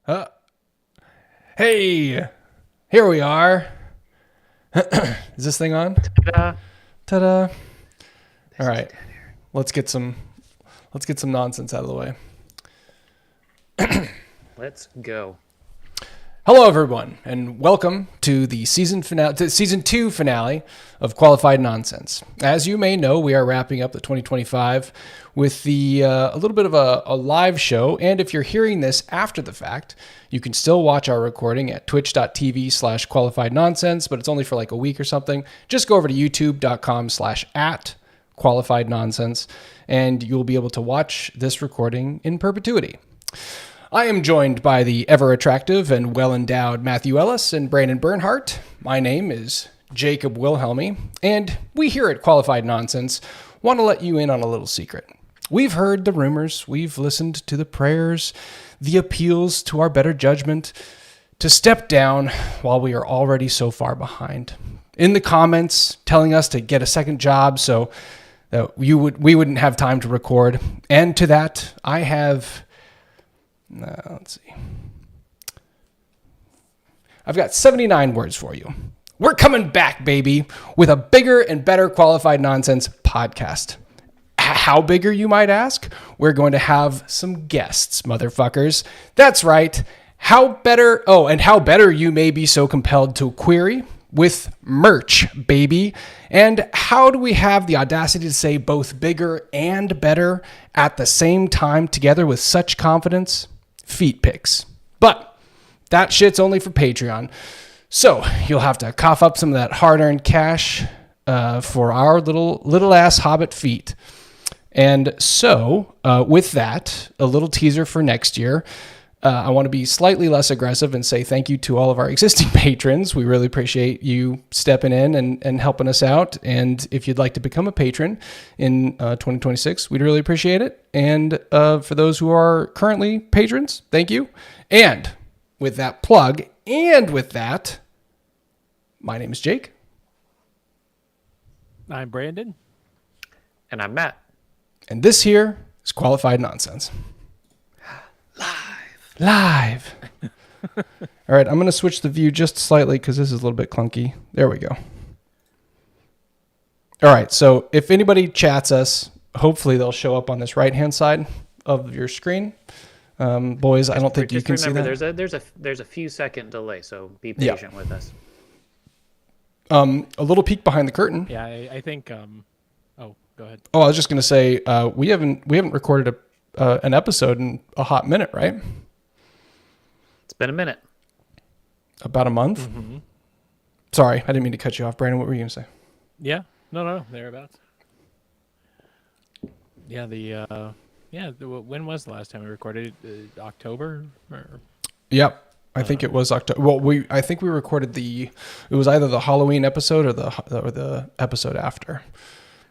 Uh, hey, here we are. Is this thing on? Ta-da. Ta-da! All right, let's get some nonsense out of the way. Let's go. Hello, everyone, and welcome to the season 2 finale of Qualified Nonsense. As you may know, we are wrapping up the 2025 with a little bit of a live show. And if you're hearing this after the fact, you can still watch our recording at twitch.tv/qualified nonsense, but it's only for like a week or something. Just go over to youtube.com/@qualified nonsense, and you'll be able to watch this recording in perpetuity. I am joined by the ever-attractive and well-endowed Matthew Ellis and Brandon Bernhardt. My name is Jacob Wilhelmy, and we here at Qualified Nonsense want to let you in on a little secret. We've heard the rumors, we've listened to the prayers, the appeals to our better judgment to step down while we are already so far behind. In the comments, telling us to get a second job so that we wouldn't have time to record. And to that, I have... let's see. I've got 79 words for you. We're coming back, baby, with a bigger and better Qualified Nonsense podcast. How bigger, you might ask? We're going to have some guests, motherfuckers. That's right. How better you may be so compelled to query with merch, baby. And how do we have the audacity to say both bigger and better at the same time together with such confidence? Feet pics. But that shit's only for Patreon. So you'll have to cough up some of that hard-earned cash for our little ass hobbit feet. And so with that, a little teaser for next year. I want to be slightly less aggressive and say thank you to all of our existing patrons. We really appreciate you stepping in and helping us out. And if you'd like to become a patron in 2026, we'd really appreciate it. And for those who are currently patrons, thank you. And with that plug, and with that, my name is Jake. I'm Brandon. And I'm Matt. And this here is Qualified Nonsense. Live. All right, I'm going to switch the view just slightly because this is a little bit clunky. There we go. All right, so if anybody chats us, hopefully they'll show up on this right-hand side of your screen. Boys, I don't think you can see that. There's a few second delay, so be patient with us. A little peek behind the curtain. Yeah, I think. Oh, go ahead. Oh, I was just going to say we haven't recorded an episode in a hot minute, right? It's been a minute. About a month? Mm-hmm. Sorry, I didn't mean to cut you off. Brandon, what were you going to say? Yeah. No, thereabouts. Yeah, when was the last time we recorded? October? Or... Yep. I think it was October. Well, I think we recorded it was either the Halloween episode or the episode after.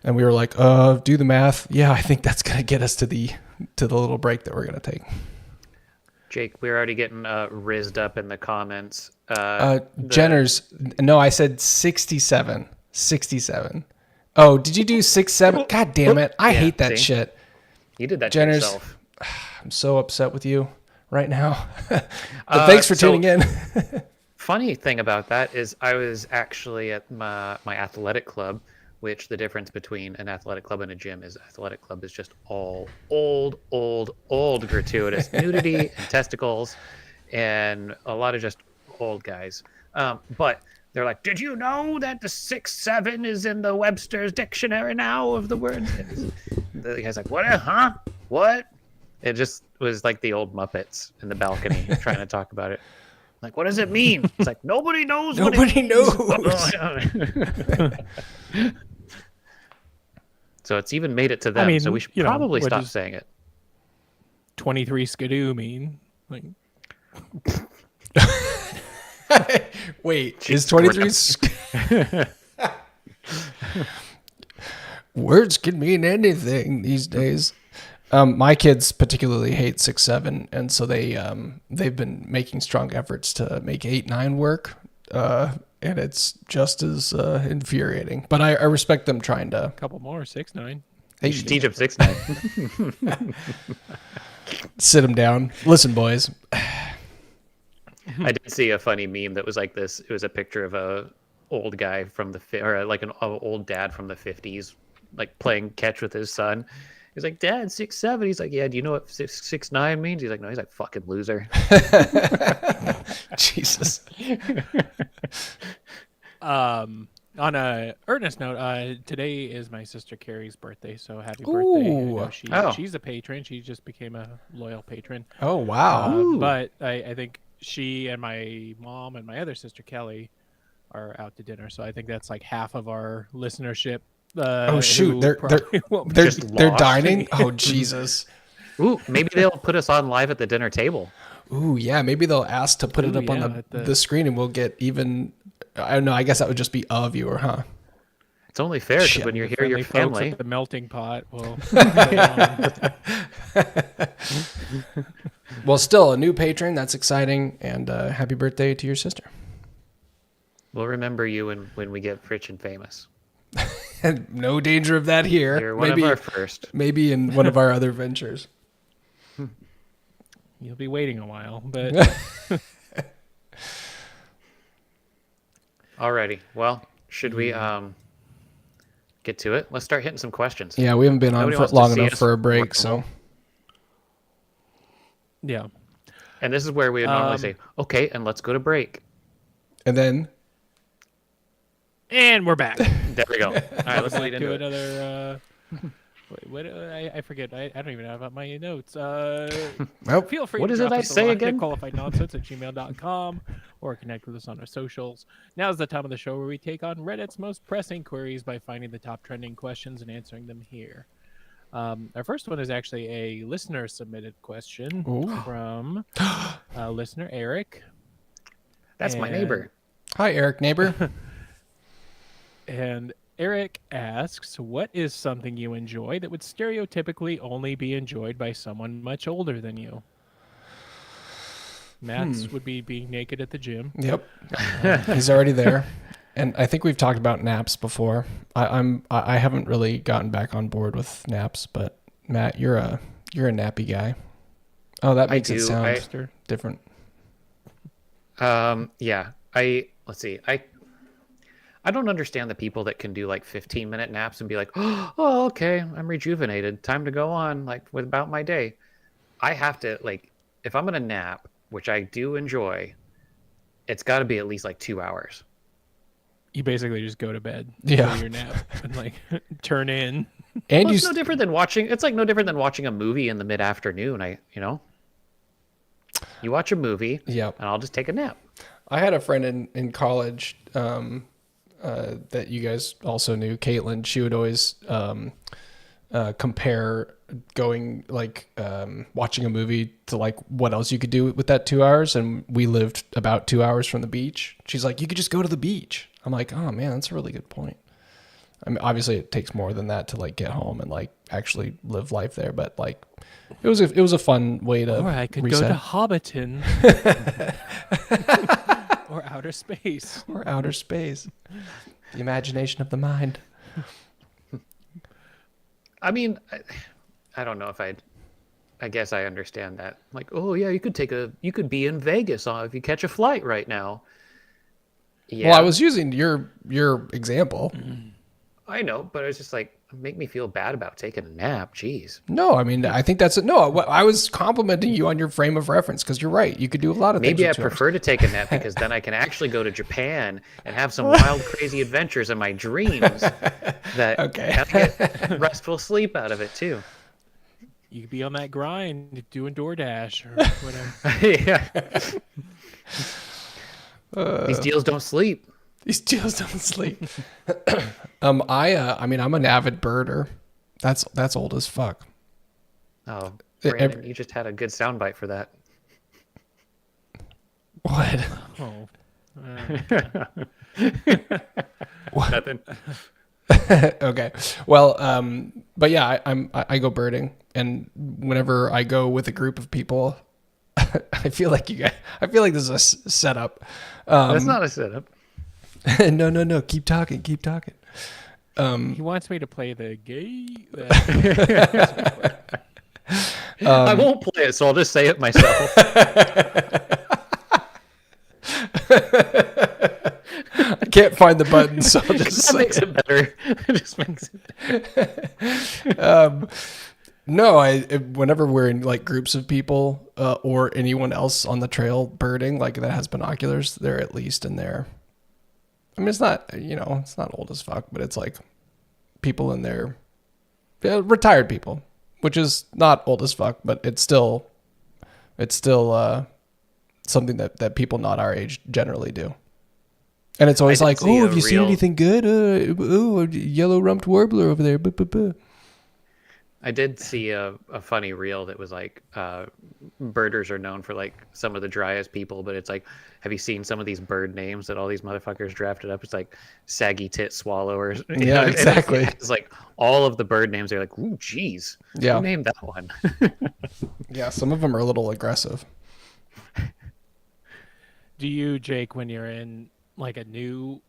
And we were like, do the math. Yeah, I think that's going to get us to the little break that we're going to take. Jake, we're already getting rizzed up in the comments. Jenner's, no, I said 67. 67. Oh, did you do 67? God damn it. I hate that shit. You did that to Jenner's, yourself. I'm so upset with you right now. But thanks for tuning in. Funny thing about that is I was actually at my athletic club, which the difference between an athletic club and a gym is athletic club is just all old gratuitous nudity and testicles and a lot of just old guys. But they're like, did you know that the 6'7" is in the Webster's dictionary now of the words? The guy's like, what? Huh? What? It just was like the old Muppets in the balcony trying to talk about it. Like, what does it mean? It's like, nobody knows. Nobody knows. So it's even made it to them. So we should probably stop does saying it. 23 skidoo mean? Like, wait, is 23? Words can mean anything these days. My kids particularly hate 6'7", and so they've been making strong efforts to make 8'9" work. And it's just as infuriating. But I respect them trying to... A couple more, 6'9". You should teach them 6'9". Sit them down. Listen, boys. I did see a funny meme that was like this. It was a picture of a old guy from or like an old dad from the 50s, like playing catch with his son. He's like, Dad, 6'7". He's like, yeah. Do you know what 6'9" means? He's like, no. He's like, fucking loser. Jesus. On a earnest note, today is my sister Carrie's birthday, so happy birthday! I know Ooh. she's a patron. She just became a loyal patron. Oh, wow. But I think she and my mom and my other sister Kelly are out to dinner, so I think that's like half of our listenership. Oh, shoot. who They're probably won't be- they're lost. dining? Oh, Jesus. Ooh, maybe they'll put us on live at the dinner table. Ooh, yeah. Maybe they'll ask to put it Ooh, up on yeah, at the screen and we'll get even... I don't know. I guess that would just be a viewer, huh? It's only fair because Shit. when you're here, friendly your folks family. at the melting pot. Well, Well, still a new patron. That's exciting. And happy birthday to your sister. We'll remember you when we get rich and famous. And no danger of that here. You're one of our first. Maybe in one of our other ventures. you'll be waiting a while, but Alrighty. Well, should we get to it? Let's start hitting some questions. Yeah, we haven't been on Nobody for wants to long see enough us for a break, work so yeah. And this is where we would normally say, okay, and let's go to break. and then And we're back. There we go. All right, let's Back lead into to it. another. Wait, what? I forget. I don't even have my notes. nope. Feel free What to is it drop I us a say line again? at qualifiednonsense@gmail.com or connect with us on our socials. Now is the time of the show where we take on Reddit's most pressing queries by finding the top trending questions and answering them here. Our first one is actually a listener submitted question Ooh. from listener Eric. That's my And- neighbor. Hi, Eric, neighbor. And Eric asks, what is something you enjoy that would stereotypically only be enjoyed by someone much older than you? Matt's would be being naked at the gym. Yep. He's already there. And I think we've talked about naps before. I haven't really gotten back on board with naps, but Matt, you're a nappy guy. Oh, that makes it do. sound different. Yeah. Let's see. I don't understand the people that can do like 15-minute naps and be like, oh, okay, I'm rejuvenated. Time to go on like about my day. I have to like, if I'm going to nap, which I do enjoy, it's got to be at least like 2 hours. You basically just go to bed Yeah. for your nap and like turn in. And Well, you it's no different than watching. It's like no different than watching a movie in the mid-afternoon. You watch a movie, Yep. and I'll just take a nap. I had a friend in college that you guys also knew, Caitlin. She would always compare going like watching a movie to like what else you could do with that 2 hours. And we lived about 2 hours from the beach. She's like, you could just go to the beach. I'm like, oh man, that's a really good point. I mean, obviously it takes more than that to like get home and like actually live life there, but like it was a fun way to Or I could reset. go to Hobbiton. Or outer space. Or outer space. The imagination of the mind. I mean, I don't know if I guess I understand that. Like, oh yeah, you could be in Vegas if you catch a flight right now. Yeah, Well, I was using your example. I know, but it's just like make me feel bad about taking a nap. Jeez. No, I mean, I think that's it. No, I was complimenting you on your frame of reference because you're right. You could do a lot of things. Maybe I with 2 hours. prefer to take a nap because then I can actually go to Japan and have some wild, crazy adventures in my dreams that Okay. and I get restful sleep out of it too. You could be on that grind doing DoorDash or whatever. Yeah. These deals don't sleep. These deals don't sleep. I mean, I'm an avid birder. That's old as fuck. Oh, Every- Brandon, you just had a good soundbite for that. What? Oh. Nothing. Okay. Well, but yeah, I go birding, and whenever I go with a group of people, I feel like this is a setup. That's not a setup. No. Keep talking. He wants me to play the gay. I won't play it, so I'll just say it myself. I can't find the button, so I'll just That makes it better. It just makes it better. No, whenever we're in like groups of people or anyone else on the trail birding, like that has binoculars, they're at least in there. I mean, it's not, it's not old as fuck, but it's like people in there, retired people, which is not old as fuck, but it's still something that people not our age generally do. And it's always like, oh, have you seen anything good? A yellow-rumped warbler over there. Buh. I did see a funny reel that was like, birders are known for like some of the driest people, but it's like, have you seen some of these bird names that all these motherfuckers drafted up? It's like saggy tit swallowers. Yeah, exactly. It's like all of the bird names are like, ooh, geez. Yeah. Who named that one? Yeah, some of them are a little aggressive. Do you, Jake, when you're in like a new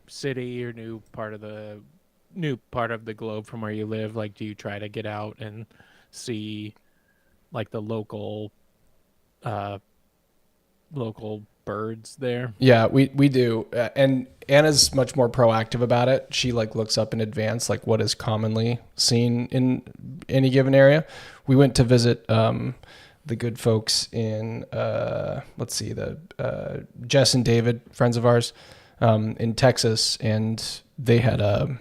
city or new part of the globe from where you live, like do you try to get out and see like the local birds there? Yeah, we do. And Anna's much more proactive about it. She like looks up in advance like what is commonly seen in any given area. We went to visit the good folks in Jess and David, friends of ours, in Texas, and they had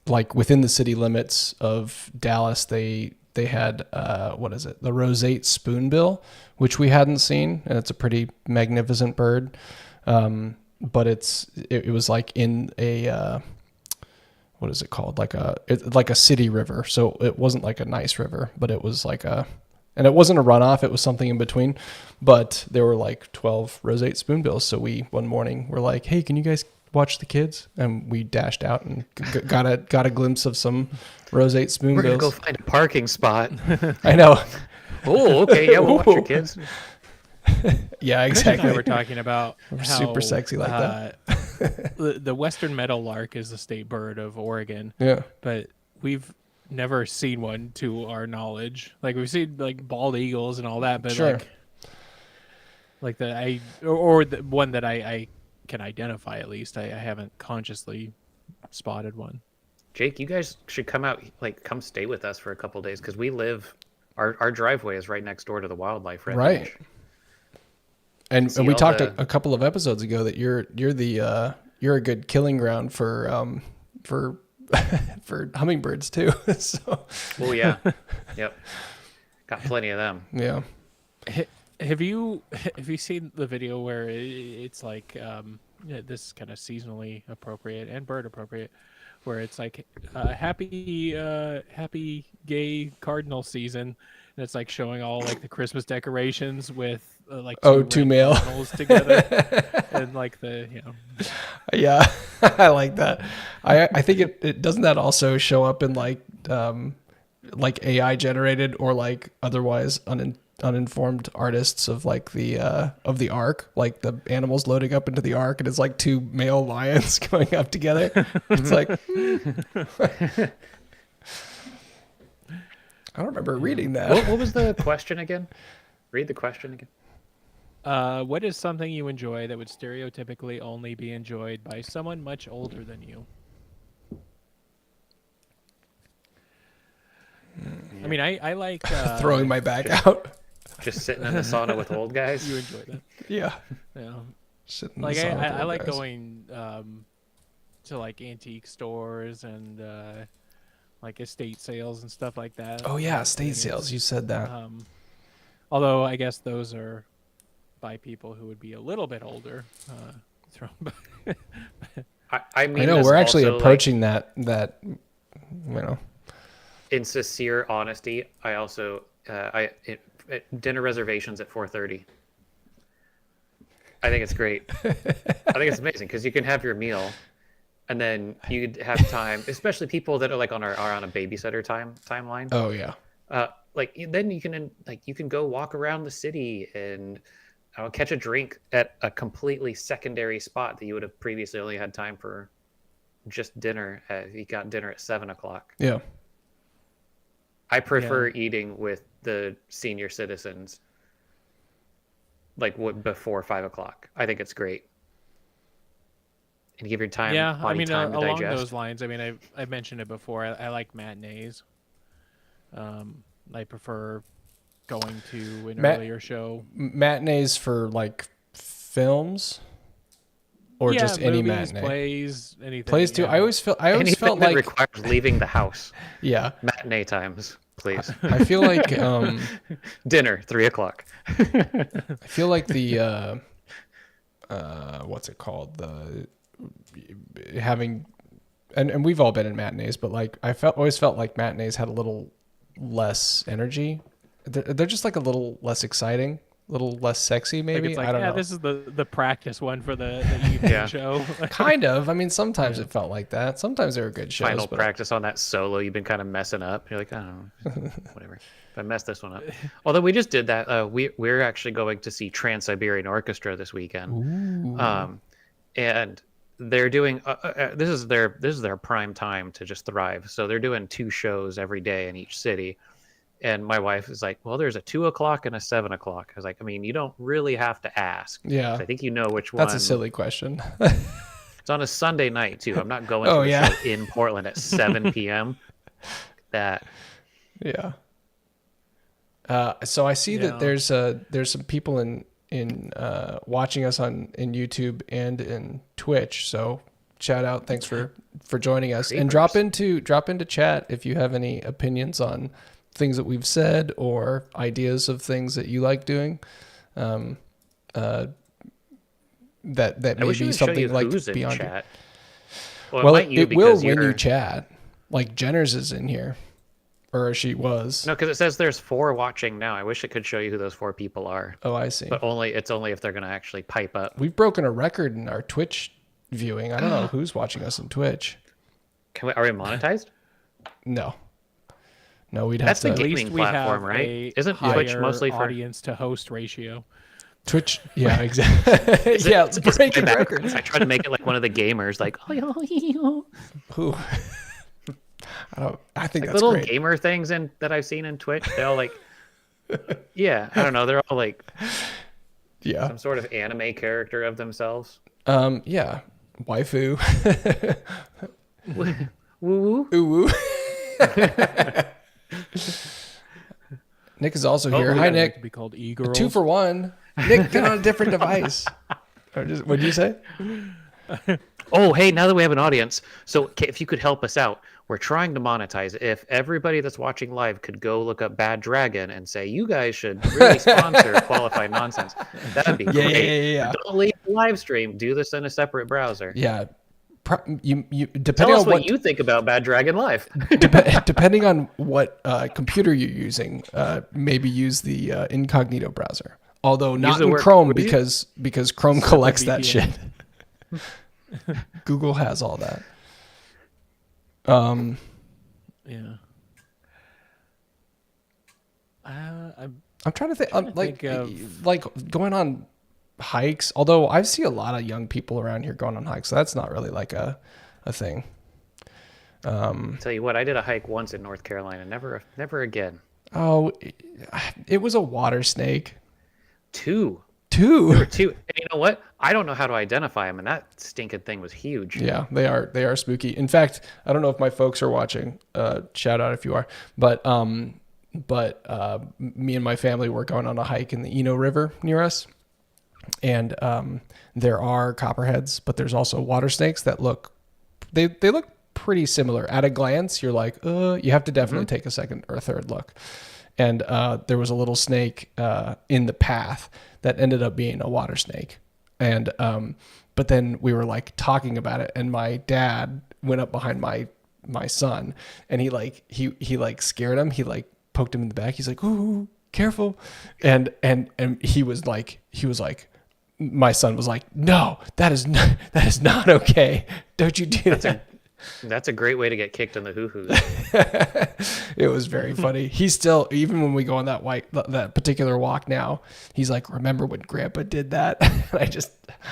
like within the city limits of Dallas, they had the roseate spoonbill, which we hadn't seen, and it's a pretty magnificent bird. But it was like in a what is it called? Like a city river. So it wasn't like a nice river, but it was like and it wasn't a runoff. It was something in between, but there were like 12 roseate spoonbills. So one morning we're like, hey, can you guys watch the kids? And we dashed out and got a glimpse of some roseate spoonbills. We're gonna go find a parking spot. I know. Oh, okay, yeah, we'll watch your kids. Yeah, Chris exactly. and I were talking about We're how, super sexy like that. the western meadowlark is the state bird of Oregon. Yeah. But we've never seen one to our knowledge. Like we've seen like bald eagles and all that, but Sure. like the one that I can identify at least. I haven't consciously spotted one. Jake, you guys should come out, like come stay with us for a couple days, because we live, our driveway is right next door to the wildlife refuge. Right. And See we all talked the- a couple of episodes ago that you're a good killing ground for for hummingbirds too. So Oh yeah, yep, got plenty of them. yeah. Have you seen the video where it's like this is kind of seasonally appropriate and bird appropriate, where it's like happy gay cardinal season, and it's like showing all like the Christmas decorations with like two red male cardinals together, and like the Yeah, I like that. I think it doesn't that also show up in like AI generated or like otherwise uninformed artists of like of the ark, like the animals loading up into the ark, and it's like two male lions going up together. It's like I don't remember reading that. What was the question again? Read the question again. what is something you enjoy that would stereotypically only be enjoyed by someone much older than you? I mean, I like Throwing my back out. Just sitting in the sauna with old guys. You enjoy that, Yeah. yeah. Sitting in Like the sun with I old like guys. going to like antique stores and like estate sales and stuff like that. Oh yeah, I estate think sales. it's, You said that. although I guess those are by people who would be a little bit older. I mean, I know this we're actually also, like, approaching that. in sincere honesty, I also dinner reservations at 4:30. I think it's great. I think it's amazing because you can have your meal, and then you have time, especially people that are like are on a babysitter timeline. Oh yeah. Then you can go walk around the city and catch a drink at a completely secondary spot that you would have previously only had time for just dinner. If you got dinner at 7:00. Yeah. I prefer eating with the senior citizens like before 5 o'clock. I think it's great. And give your time, Yeah, I body mean, time to along digest. those lines, I mean, I've mentioned it before. I like matinees. I prefer going to an earlier show. Matinees for like films, or Yeah, just any movies, matinee. plays, anything. Plays too. yeah. I always felt Anything that like requires leaving the house. yeah. Matinee times, please. I feel like Dinner, 3 o'clock. I feel like the what's it called, the having and we've all been in matinees, but like always felt like matinees had a little less energy. They're just like a little less exciting, a little less sexy, Like maybe. it's like, I don't yeah, know. this is the practice one for the evening Yeah. show. Kind of. I mean, sometimes it felt like that. Sometimes they were good shows. Final but practice on that solo you've been kind of messing up. You're like, I don't know, whatever. If I messed this one up. Although we just did that. We're actually going to see Trans-Siberian Orchestra this weekend. And they're doing this is their prime time to just thrive. So they're doing 2 shows every day in each city. And my wife is like, well, there's a 2 o'clock and a 7 o'clock. I was like, I mean, you don't really have to ask. Yeah. 'Cause I think you know which one. That's a silly question. It's on a Sunday night too. I'm not going to a yeah. show in Portland at 7 p.m. That Yeah. So I see Yeah. that there's some people in watching us in YouTube and in Twitch. So shout out, thanks for joining us, and drop into chat if you have any opinions on things that we've said or ideas of things that you like doing. That I may wish it be would show something you like who's in beyond. chat. Well, might it will because when you you're- chat. Like Jenner's is in here, or she was. No, because it says there's 4 watching now. I wish it could show you who those 4 people are, Oh, I see. but it's only if they're going to actually pipe up. We've broken a record in our Twitch viewing. I don't know who's watching us on Twitch. Are we monetized? No, we'd That's have the to. At least gaming we platform, have right? a Isn't higher Twitch mostly for audience to host ratio. Twitch. Yeah, exactly. Yeah, let's break my records. background? I tried to make it like one of the gamers, like Who? I think that's little great. gamer things that I've seen in Twitch. They all like, yeah, I don't know. They're all like Yeah. some sort of anime character of themselves. Yeah. Waifu. Woo woo. Ooh. Woo. Nick is also here. Hi, I'd like Nick. to be called e-girls. 2 for 1. Nick, get on a different device. What'd you say? Oh, hey, now that we have an audience, so if you could help us out, we're trying to monetize. If everybody that's watching live could go look up Bad Dragon and say, you guys should really sponsor Qualified Nonsense, that'd be great. Yeah. Don't leave the live stream. Do this in a separate browser. Yeah. You Tell depending us on what you think about Bad Dragon Live. depending on what computer you're using, maybe use the incognito browser. Although not the in word- Chrome what do you- because Chrome collects that VPN. shit. Google has all that. Yeah. I'm I'm trying to think. to think of- Like going on hikes. Although I see a lot of young people around here going on hikes, so that's not really like a thing. Tell you what, I did a hike once in North Carolina. Never again. Oh, it was a water snake. Two. Two. And you know what? I don't know how to identify them, and that stinking thing was huge. Yeah, they are spooky. In fact, I don't know if my folks are watching. Shout out if you are. But me and my family were going on a hike in the Eno River near us, and there are copperheads, but there's also water snakes that look pretty similar at a glance. You're like, you have to definitely take a second or a third look. And there was a little snake in the path that ended up being a water snake. And but then we were like talking about it, and my dad went up behind my son, and he scared him. He like poked him in the back. He's like, "Ooh, careful!" And he was like, my son was like, "No, that is not okay. Don't you do that." That's a great way to get kicked in the hoo-hoos. It was very funny. He's still, even when we go on that particular walk now, he's like, "Remember when Grandpa did that?" And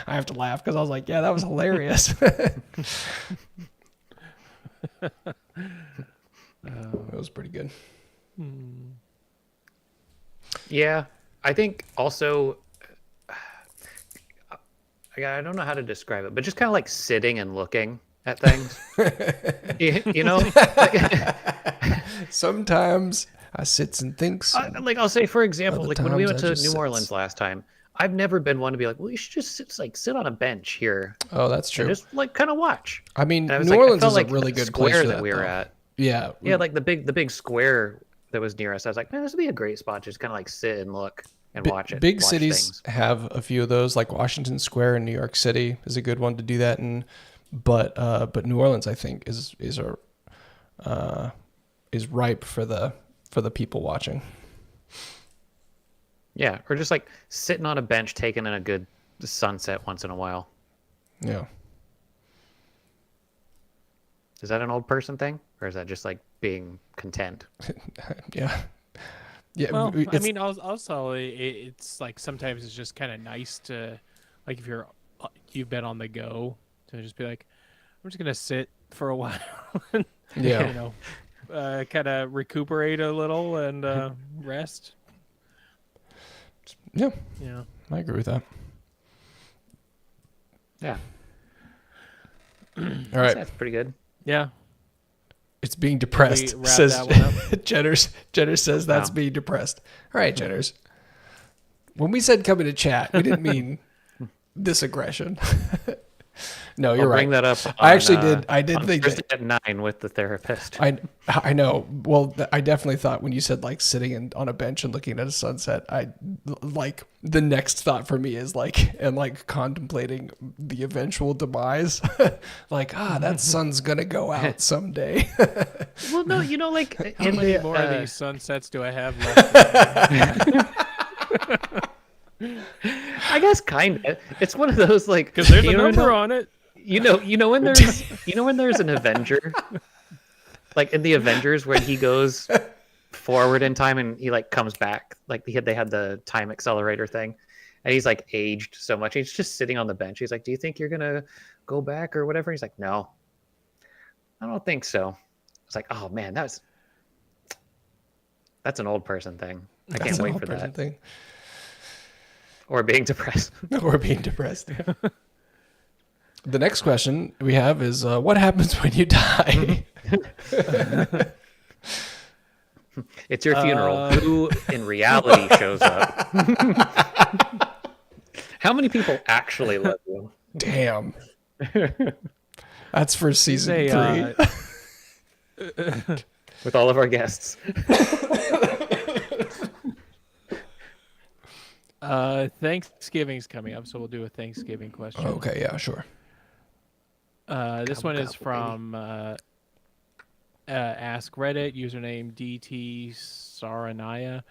I have to laugh because I was like, "Yeah, that was hilarious." It was pretty good. Yeah, I think also I don't know how to describe it, but just kind of like sitting and looking at things. you know, Sometimes I sits and thinks. like I'll say, for example, Other like when we times went I to just New sits. Orleans last time, I've never been one to be like, well, you should just sit on a bench here Oh, that's and true. just like kind of watch. I mean, And I was New like, I Orleans felt is like a really the good place square for that that, we were though. at. Yeah. Yeah, like the big square that was near us. I was like, man, this would be a great spot. Just kind of like sit and look and watch it. Big watch cities things. have a few of those, like Washington Square in New York City is a good one to do that in. But New Orleans, I think, is ripe for the people watching. Yeah, or just like sitting on a bench, taking in a good sunset once in a while. Yeah. Is that an old person thing, or is that just like being content? Yeah. Yeah. Well, I it's- mean, also it's like sometimes it's just kind of nice to, like, if you've been on the go, to just be like, I'm just gonna sit for a while, and, Yeah. you know, kind of recuperate a little and rest. Yeah. Yeah. I agree with that. Yeah, All right. that's pretty good. Yeah. It's being depressed, wrap says that one up? Jenners says that's Wow. being depressed. All right, Jenners. When we said coming to chat, we didn't mean this aggression. No, you're I'll right. bring that up. I actually on, did. I did on think Thursday that. at 9 with the therapist. I know. Well, I definitely thought when you said like sitting on a bench and looking at a sunset, I like the next thought for me is like contemplating the eventual demise. Like, that sun's gonna go out someday. Well, no, you know, like How in many the, more of these sunsets do I have left? I guess kind of. It's one of those like Because there's a you number know, on it. you know when there's an Avenger, like in the Avengers when he goes forward in time and he like comes back, like they had the time accelerator thing, and he's like aged so much. He's just sitting on the bench. He's like, "Do you think you're gonna go back or whatever?" He's like, "No, I don't think so." It's like, oh man, that's an old person thing. I That's can't an wait old for person that. thing. Or being depressed. Or being depressed. The next question we have is, what happens when you die? It's your funeral. Who in reality shows up? How many people actually love you? Damn. That's for season Say, 3. With all of our guests. Thanksgiving's coming up, so we'll do a Thanksgiving question. Okay, yeah, sure. This one is gobble, baby. from Ask Reddit, username DT Saranaya.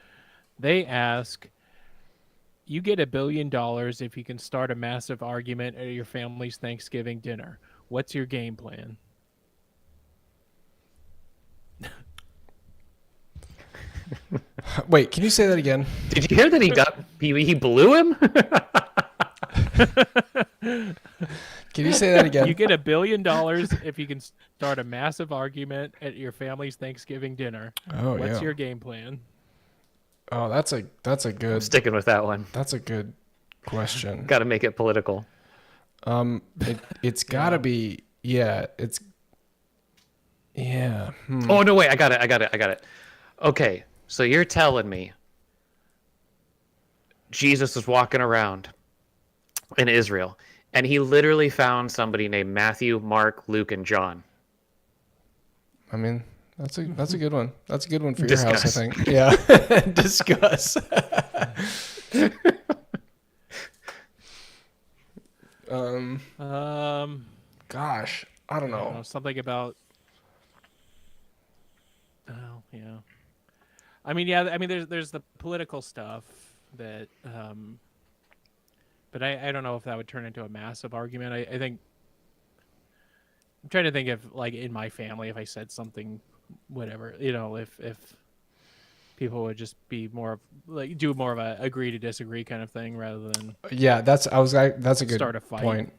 They ask, you get $1 billion if you can start a massive argument at your family's Thanksgiving dinner. What's your game plan? Wait, can you say that again? Did you hear that he blew him? Can you say that again? You get $1 billion if you can start a massive argument at your family's Thanksgiving dinner. Oh, What's yeah. your game plan? Oh, that's a good Sticking with that one. question. Got to make it political. It's got to be yeah. Oh no, wait! I got it. Okay, so you're telling me Jesus was walking around in Israel, and he literally found somebody named Matthew, Mark, Luke, and John. I mean, that's a good one. That's a good one for your Discuss. house, I think. Yeah. Discuss. Gosh, I don't I don't know. know, something about. Oh yeah, I mean there's the political stuff that, but I don't know if that would turn into a massive argument. I think I'm trying to think of, like, in my family, if I said something, whatever, if people would just be more of, like, do more of a agree to disagree kind of thing rather than Yeah, that's a good Start a fight. point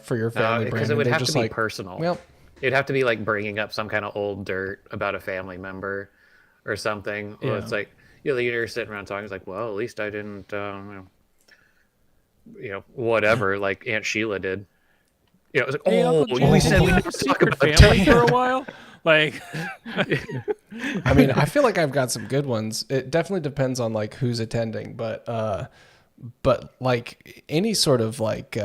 for your family, Because Brandon. it would They're have just to be like, personal. well, It'd have to be like bringing up some kind of old dirt about a family member or something. Or Yeah. it's like, you're sitting around talking. It's like, well, at least I didn't whatever, like Aunt Sheila did. It was like, Hey, oh, Uncle Jim, we did said you we have don't a talk secret about family Diana. for a while? Like, I mean, I feel like I've got some good ones. It definitely depends on like who's attending, but like any sort of like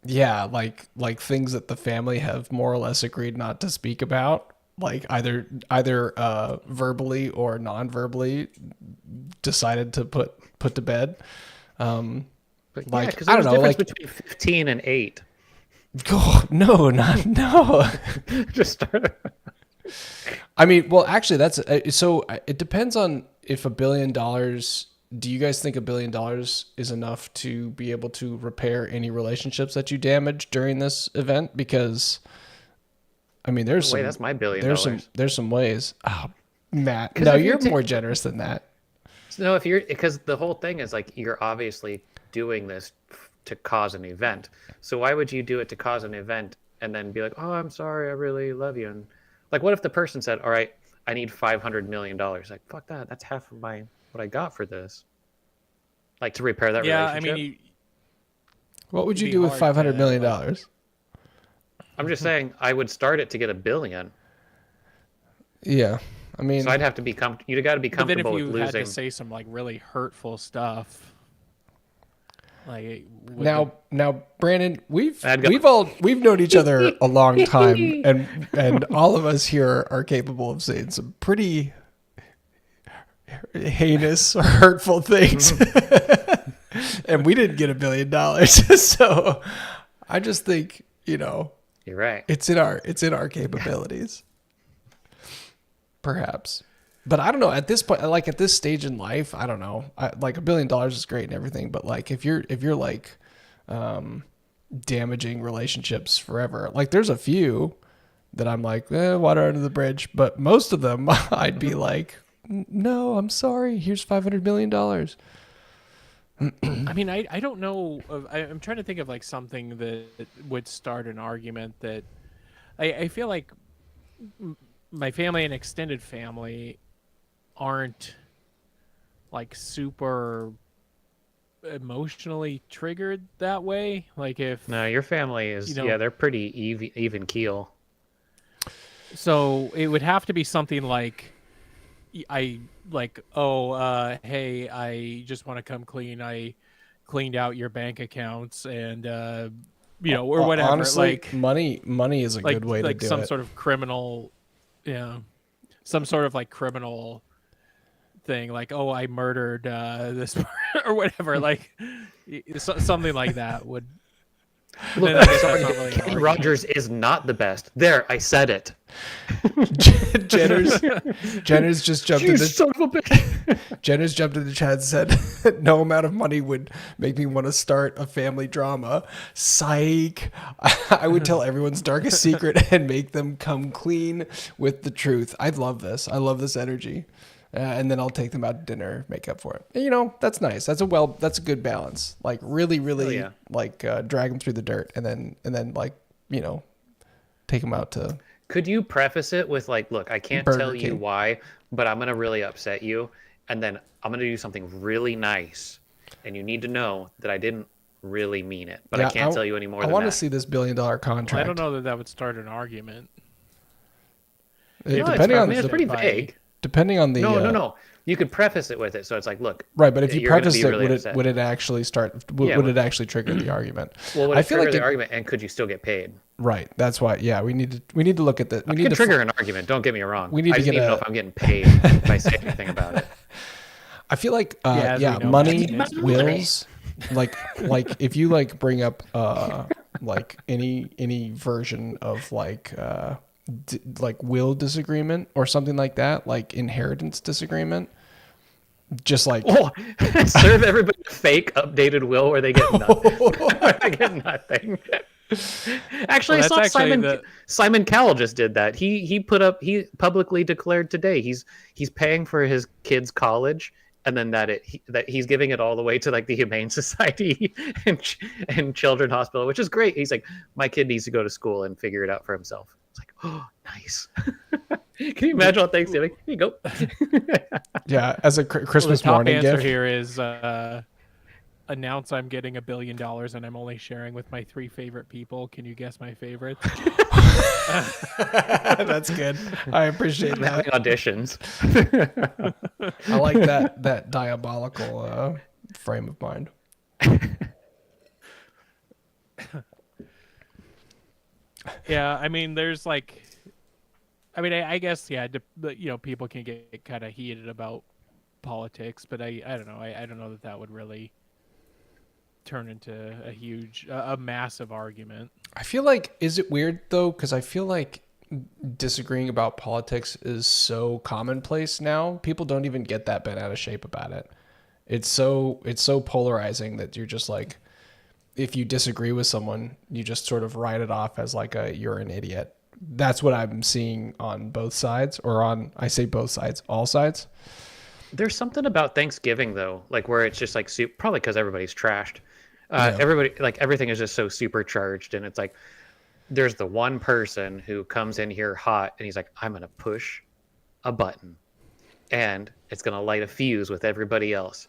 yeah, like things that the family have more or less agreed not to speak about, like either verbally or non-verbally decided to put to bed. But Like, yeah, because I there's don't a know, difference like- between 15 and 8. Oh, no, not no. Just start. I mean, well, actually, that's so. It depends on if $1 billion. Do you guys think $1 billion is enough to be able to repair any relationships that you damaged during this event? Because, I mean, there's Wait, some, that's my $1 billion. there's some ways. Oh, Matt, 'Cause no, if you're you're more generous than that. No, if you're because the whole thing is like you're obviously doing this to cause an event. So why would you do it to cause an event and then be like, "Oh, I'm sorry, I really love you." And like, what if the person said, "All right, I need $500 million." Like, fuck that. That's half of what I got for this. Like to repair that yeah, I relationship. mean, What would It'd you be do with hard $500 to, million? I'm just saying I would start it to get $1 billion. Yeah, I mean, So I'd have to be you got to be but then if comfortable you with had losing. to say some like really hurtful stuff, like would now, Brandon, we've I'd go- known each other a long time, and all of us here are capable of saying some pretty heinous or hurtful things, and we didn't get $1 billion. So I just think You're right. it's in our capabilities, perhaps. But I don't know at this point, like at this stage in life, I don't know. Like $1 billion is great and everything, but like if you're like damaging relationships forever, like there's a few that I'm like, water under the bridge, but most of them I'd be like, no, I'm sorry. Here's $500 million. I mean, I don't know. I'm trying to think of like something that would start an argument that I feel like my family and extended family aren't like super emotionally triggered that way. Like if No, your family is they're pretty even keel. so, it would have to be something like hey, I just want to come clean. I cleaned out your bank accounts and or whatever. Honestly, like money is a like good way like to do some it. sort of criminal, some sort of like criminal thing, like, oh, I murdered this or whatever, like something like that would. Look, then I guess that's not really an Kenny argument. Rogers is not the best. There, I said it. Jenner's just jumped You in the son of a bitch. Jenner's jumped in the chat and said, no amount of money would make me want to start a family drama. Psych. I would tell everyone's darkest secret and make them come clean with the truth. I love this. I love this energy. And then I'll take them out to dinner, make up for it. And, that's nice. That's a good balance. Like really, really yeah. like drag them through the dirt and then like, take them out to Could you preface it with like, look, I can't Burger tell you King. why, but I'm gonna really upset you, and then I'm gonna do something really nice, and you need to know that I didn't really mean it, but I Yeah, can't tell you any more I than want that. to see this $1 billion contract. I don't know that would start an argument. No, Depending on it's pretty vague. depending on the No. You could preface it with it, so it's like, look, right, but if you you're gonna prefaced be it, really would upset. it actually start? Yeah, Would it actually trigger the argument? Well, would I it feel trigger like the it- argument, and could you still get paid? Right, that's why. Yeah, we need to look at that. We It need could to trigger an argument. Don't get me wrong. we need I to just get need to know a- if I'm getting paid if I say anything about it. I feel like as we know, money Matt is wills like if you like bring up like any version of like like will disagreement or something like that, like inheritance disagreement, just like Oh, serve everybody a fake updated will where they get nothing. They get nothing. Actually, Well, I saw that's actually Simon Cowell just did that. He publicly declared today he's paying for his kids' college, and then that he's giving it all the way to like the Humane Society and Children's Hospital, which is great. He's like, my kid needs to go to school and figure it out for himself. It's like, oh, nice. Can you imagine on Thanksgiving? Here you go. yeah, as a Well, the Christmas top morning answer gift. here is announce I'm getting $1 billion and I'm only sharing with my 3 favorite people. Can you guess my favorites? That's good. I appreciate Having that. auditions. I like that diabolical frame of mind. Yeah, I mean, there's like, I mean, I guess, yeah, people can get kind of heated about politics, but I don't know. I don't know that that would really turn into a massive argument. I feel like, is it weird though? Because I feel like disagreeing about politics is so commonplace now. People don't even get that bent out of shape about it. It's so polarizing that you're just like, if you disagree with someone, you just sort of write it off as like you're an idiot. That's what I'm seeing on both sides, or I say both sides, all sides. There's something about Thanksgiving though, like where it's just like probably because everybody's trashed. Yeah. Everybody, like everything is just so supercharged, and it's like there's the one person who comes in here hot, and he's like, "I'm gonna push a button, and it's gonna light a fuse with everybody else."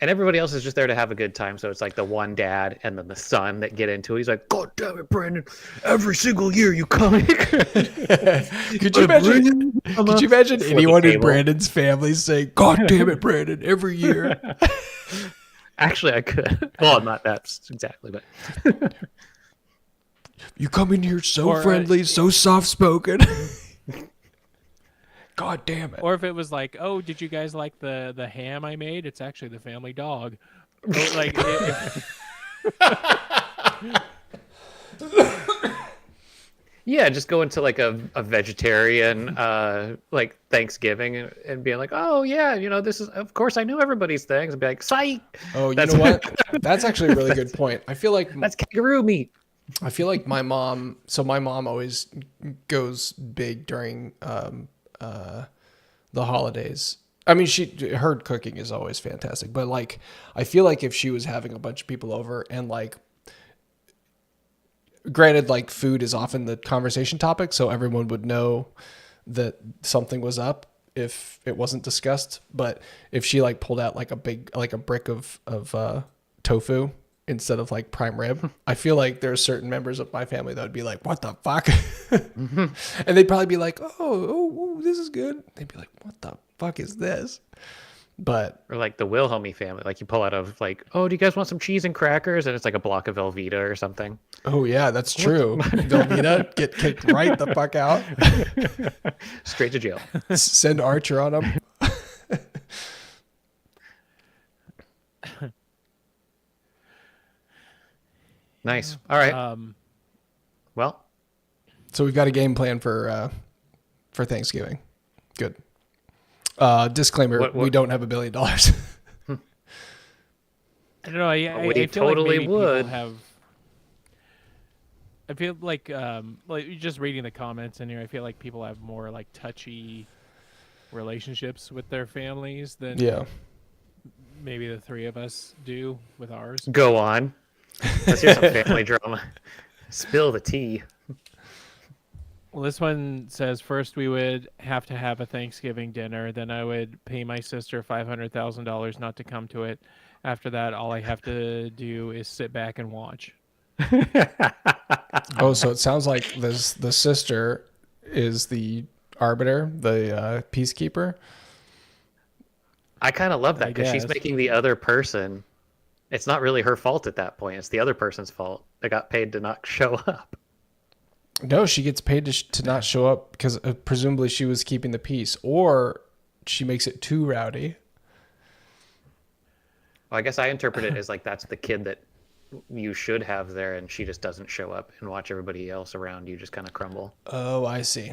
And everybody else is just there to have a good time. So it's like the one dad and then the son that get into it. He's like, "God damn it, Brandon! Every single year you come." Could you imagine? Could you imagine anyone in Brandon's family saying, "God damn it, Brandon!" every year? Actually, I could. Well, not that exactly, but You come in here so Or, friendly, so soft spoken. God damn it! Or if it was like, oh, did you guys like the ham I made? It's actually the family dog. Or, like, yeah, just go into like a vegetarian like Thanksgiving and being like, "Oh yeah, this is, of course I knew everybody's things," and be like, "Psych." Oh, you know what? That's actually a really good point. I feel like That's kangaroo meat. I feel like my mom. So my mom always goes big during the holidays. I mean, her cooking is always fantastic, but like, I feel like if she was having a bunch of people over and like, granted, like food is often the conversation topic, so everyone would know that something was up if it wasn't discussed. But if she like pulled out like a brick of tofu instead of like prime rib, I feel like there's certain members of my family that would be like, "What the fuck?" And they'd probably be like, "Oh, this is good." They'd be like, "What the fuck is this?" But Or like the Wilhelmy family, like you pull out of like, "Oh, do you guys want some cheese and crackers?" And it's like a block of Velveeta or something. oh yeah, that's true. Velveeta, get kicked right the fuck out. Straight to jail. Send Archer on them. Nice. All right. Well, So we've got a game plan for Thanksgiving. Good. Disclaimer: What- we don't have $1 billion. I don't know. I We feel totally like maybe would. people have. I feel like just reading the comments in here, I feel like people have more like touchy relationships with their families than Yeah. maybe the 3 of us do with ours. go on. Let's hear some family drama. Spill the tea. Well, this one says first we would have to have a Thanksgiving dinner, then I would pay my sister $500,000 not to come to it. After that, all I have to do is sit back and watch. Oh, so it sounds like the sister is the arbiter, the peacekeeper. I kind of love that I because she's guess. making the other person. It's not really her fault at that point. It's the other person's fault. They got paid to not show up. No, she gets paid to not show up because presumably she was keeping the peace, or she makes it too rowdy. Well, I guess I interpret it as like that's the kid that you should have there, and she just doesn't show up and watch everybody else around you just kind of crumble. Oh, I see.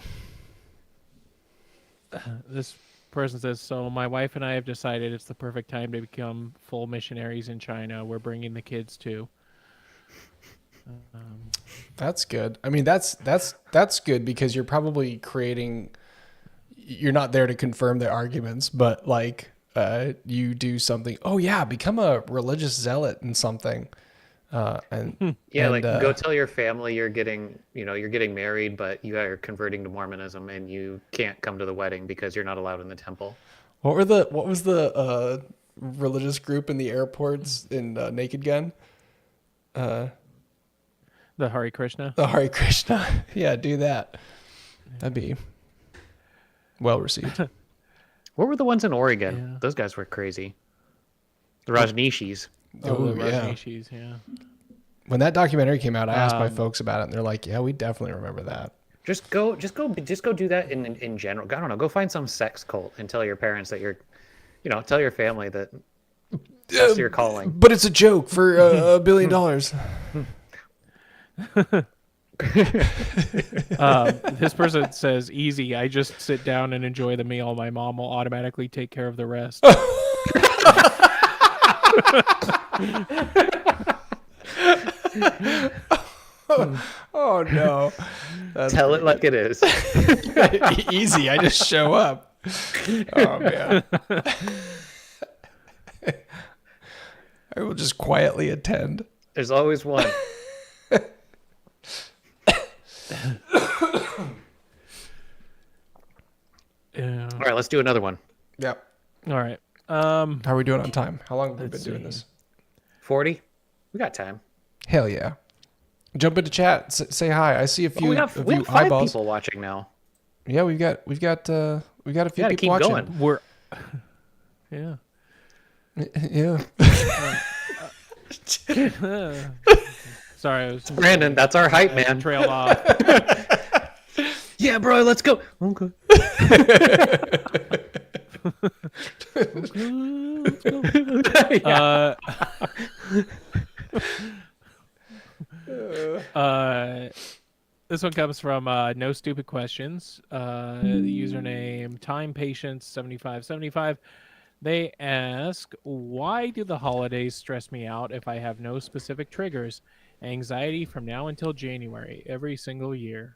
This person says, so my wife and I have decided it's the perfect time to become full missionaries in China. We're bringing the kids too. That's good. I mean, that's good because you're probably creating. You're not there to confirm their arguments, but like you do something. Oh yeah, become a religious zealot in something. And Yeah, and, like go tell your family you're getting married, but you are converting to Mormonism, and you can't come to the wedding because you're not allowed in the temple. what was the religious group in the airports in Naked Gun. The Hare Krishna. The Hare Krishna. Yeah, do that. That'd be well received. What were the ones in Oregon? Yeah. Those guys were crazy. The Rajneeshis. Oh, the yeah. Rajneeshis, yeah. When that documentary came out, I asked my folks about it, and they're like, "Yeah, we definitely remember that." Just go do that in general. I don't know. Go find some sex cult and tell your parents that tell your family that that's your calling. But it's a joke for $1 billion. This person says, easy. I just sit down and enjoy the meal. My mom will automatically take care of the rest. Oh no! Tell it like it is. Easy. I just show up. Oh man! I will just quietly attend. There's always one. Yeah. All right, let's do another one. Yep. All right. How are we doing on time? How long have we been Let's doing see. this? 40? We got time. Hell yeah! Jump into chat. Say hi. I see a few, we a have few 5 eyeballs. people watching now. Yeah, we've got a few Gotta people keep watching. going. We're yeah. Yeah. Sorry, I was Brandon, that's our hype man. trailed off. Yeah, bro, let's go. Okay. Uh, this one comes from No Stupid Questions. The username Time Patience 7575. They ask, why do the holidays stress me out if I have no specific triggers? Anxiety from now until January, every single year.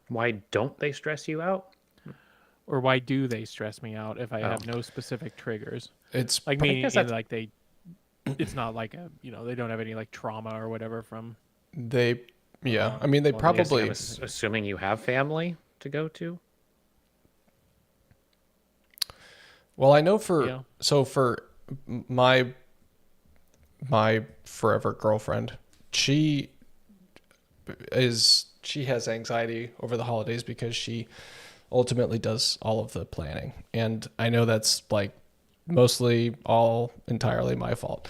Why don't they stress you out? Or why do they stress me out if I have no specific triggers? It's Like But I meaning guess that's- like it's not like they don't have any like trauma or whatever from. they. Yeah, I mean they Well, I guess probably. I'm assuming you have family to go to. Well, I know for Yeah. so for my forever girlfriend, she has anxiety over the holidays because she ultimately does all of the planning. And I know that's like mostly all entirely my fault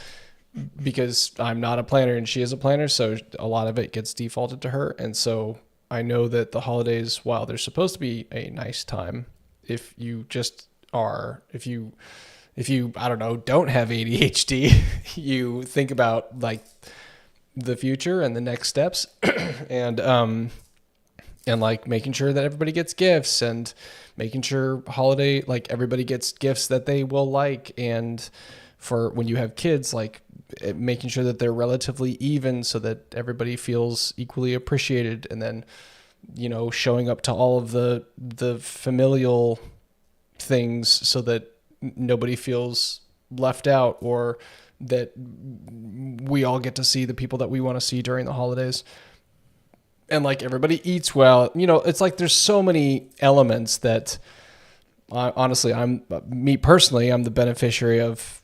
because I'm not a planner and she is a planner, so a lot of it gets defaulted to her. And so I know that the holidays, while they're supposed to be a nice time, if you I don't know, don't have ADHD, you think about like the future and the next steps and like making sure that everybody gets gifts and making sure holiday, like everybody gets gifts that they will like. And for when you have kids, like making sure that they're relatively even so that everybody feels equally appreciated. And then, showing up to all of the familial things so that nobody feels left out or that we all get to see the people that we want to see during the holidays. And like everybody eats well, it's like there's so many elements that honestly, I'm the beneficiary of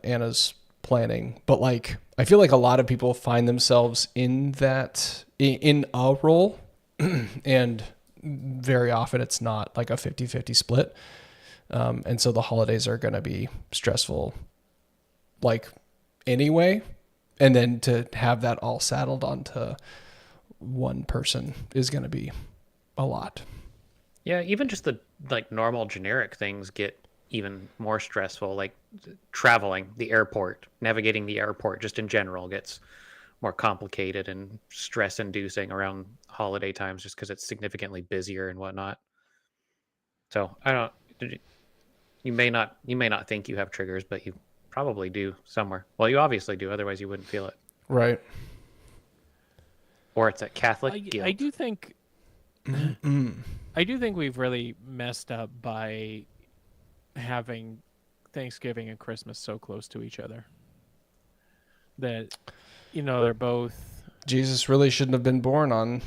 Anna's planning, but like, I feel like a lot of people find themselves in a role and very often it's not like a 50-50 split. And so the holidays are going to be stressful like anyway. And then to have that all saddled onto one person is going to be a lot. Yeah, even just the like normal generic things get even more stressful, like traveling, the airport, navigating the airport just in general gets more complicated and stress inducing around holiday times just because it's significantly busier and whatnot. So you may not think you have triggers, but you probably do somewhere. Well, you obviously do, otherwise you wouldn't feel it. Right. Or it's a Catholic guilt. I do think we've really messed up by having Thanksgiving and Christmas so close to each other. That they're both. Jesus really shouldn't have been born on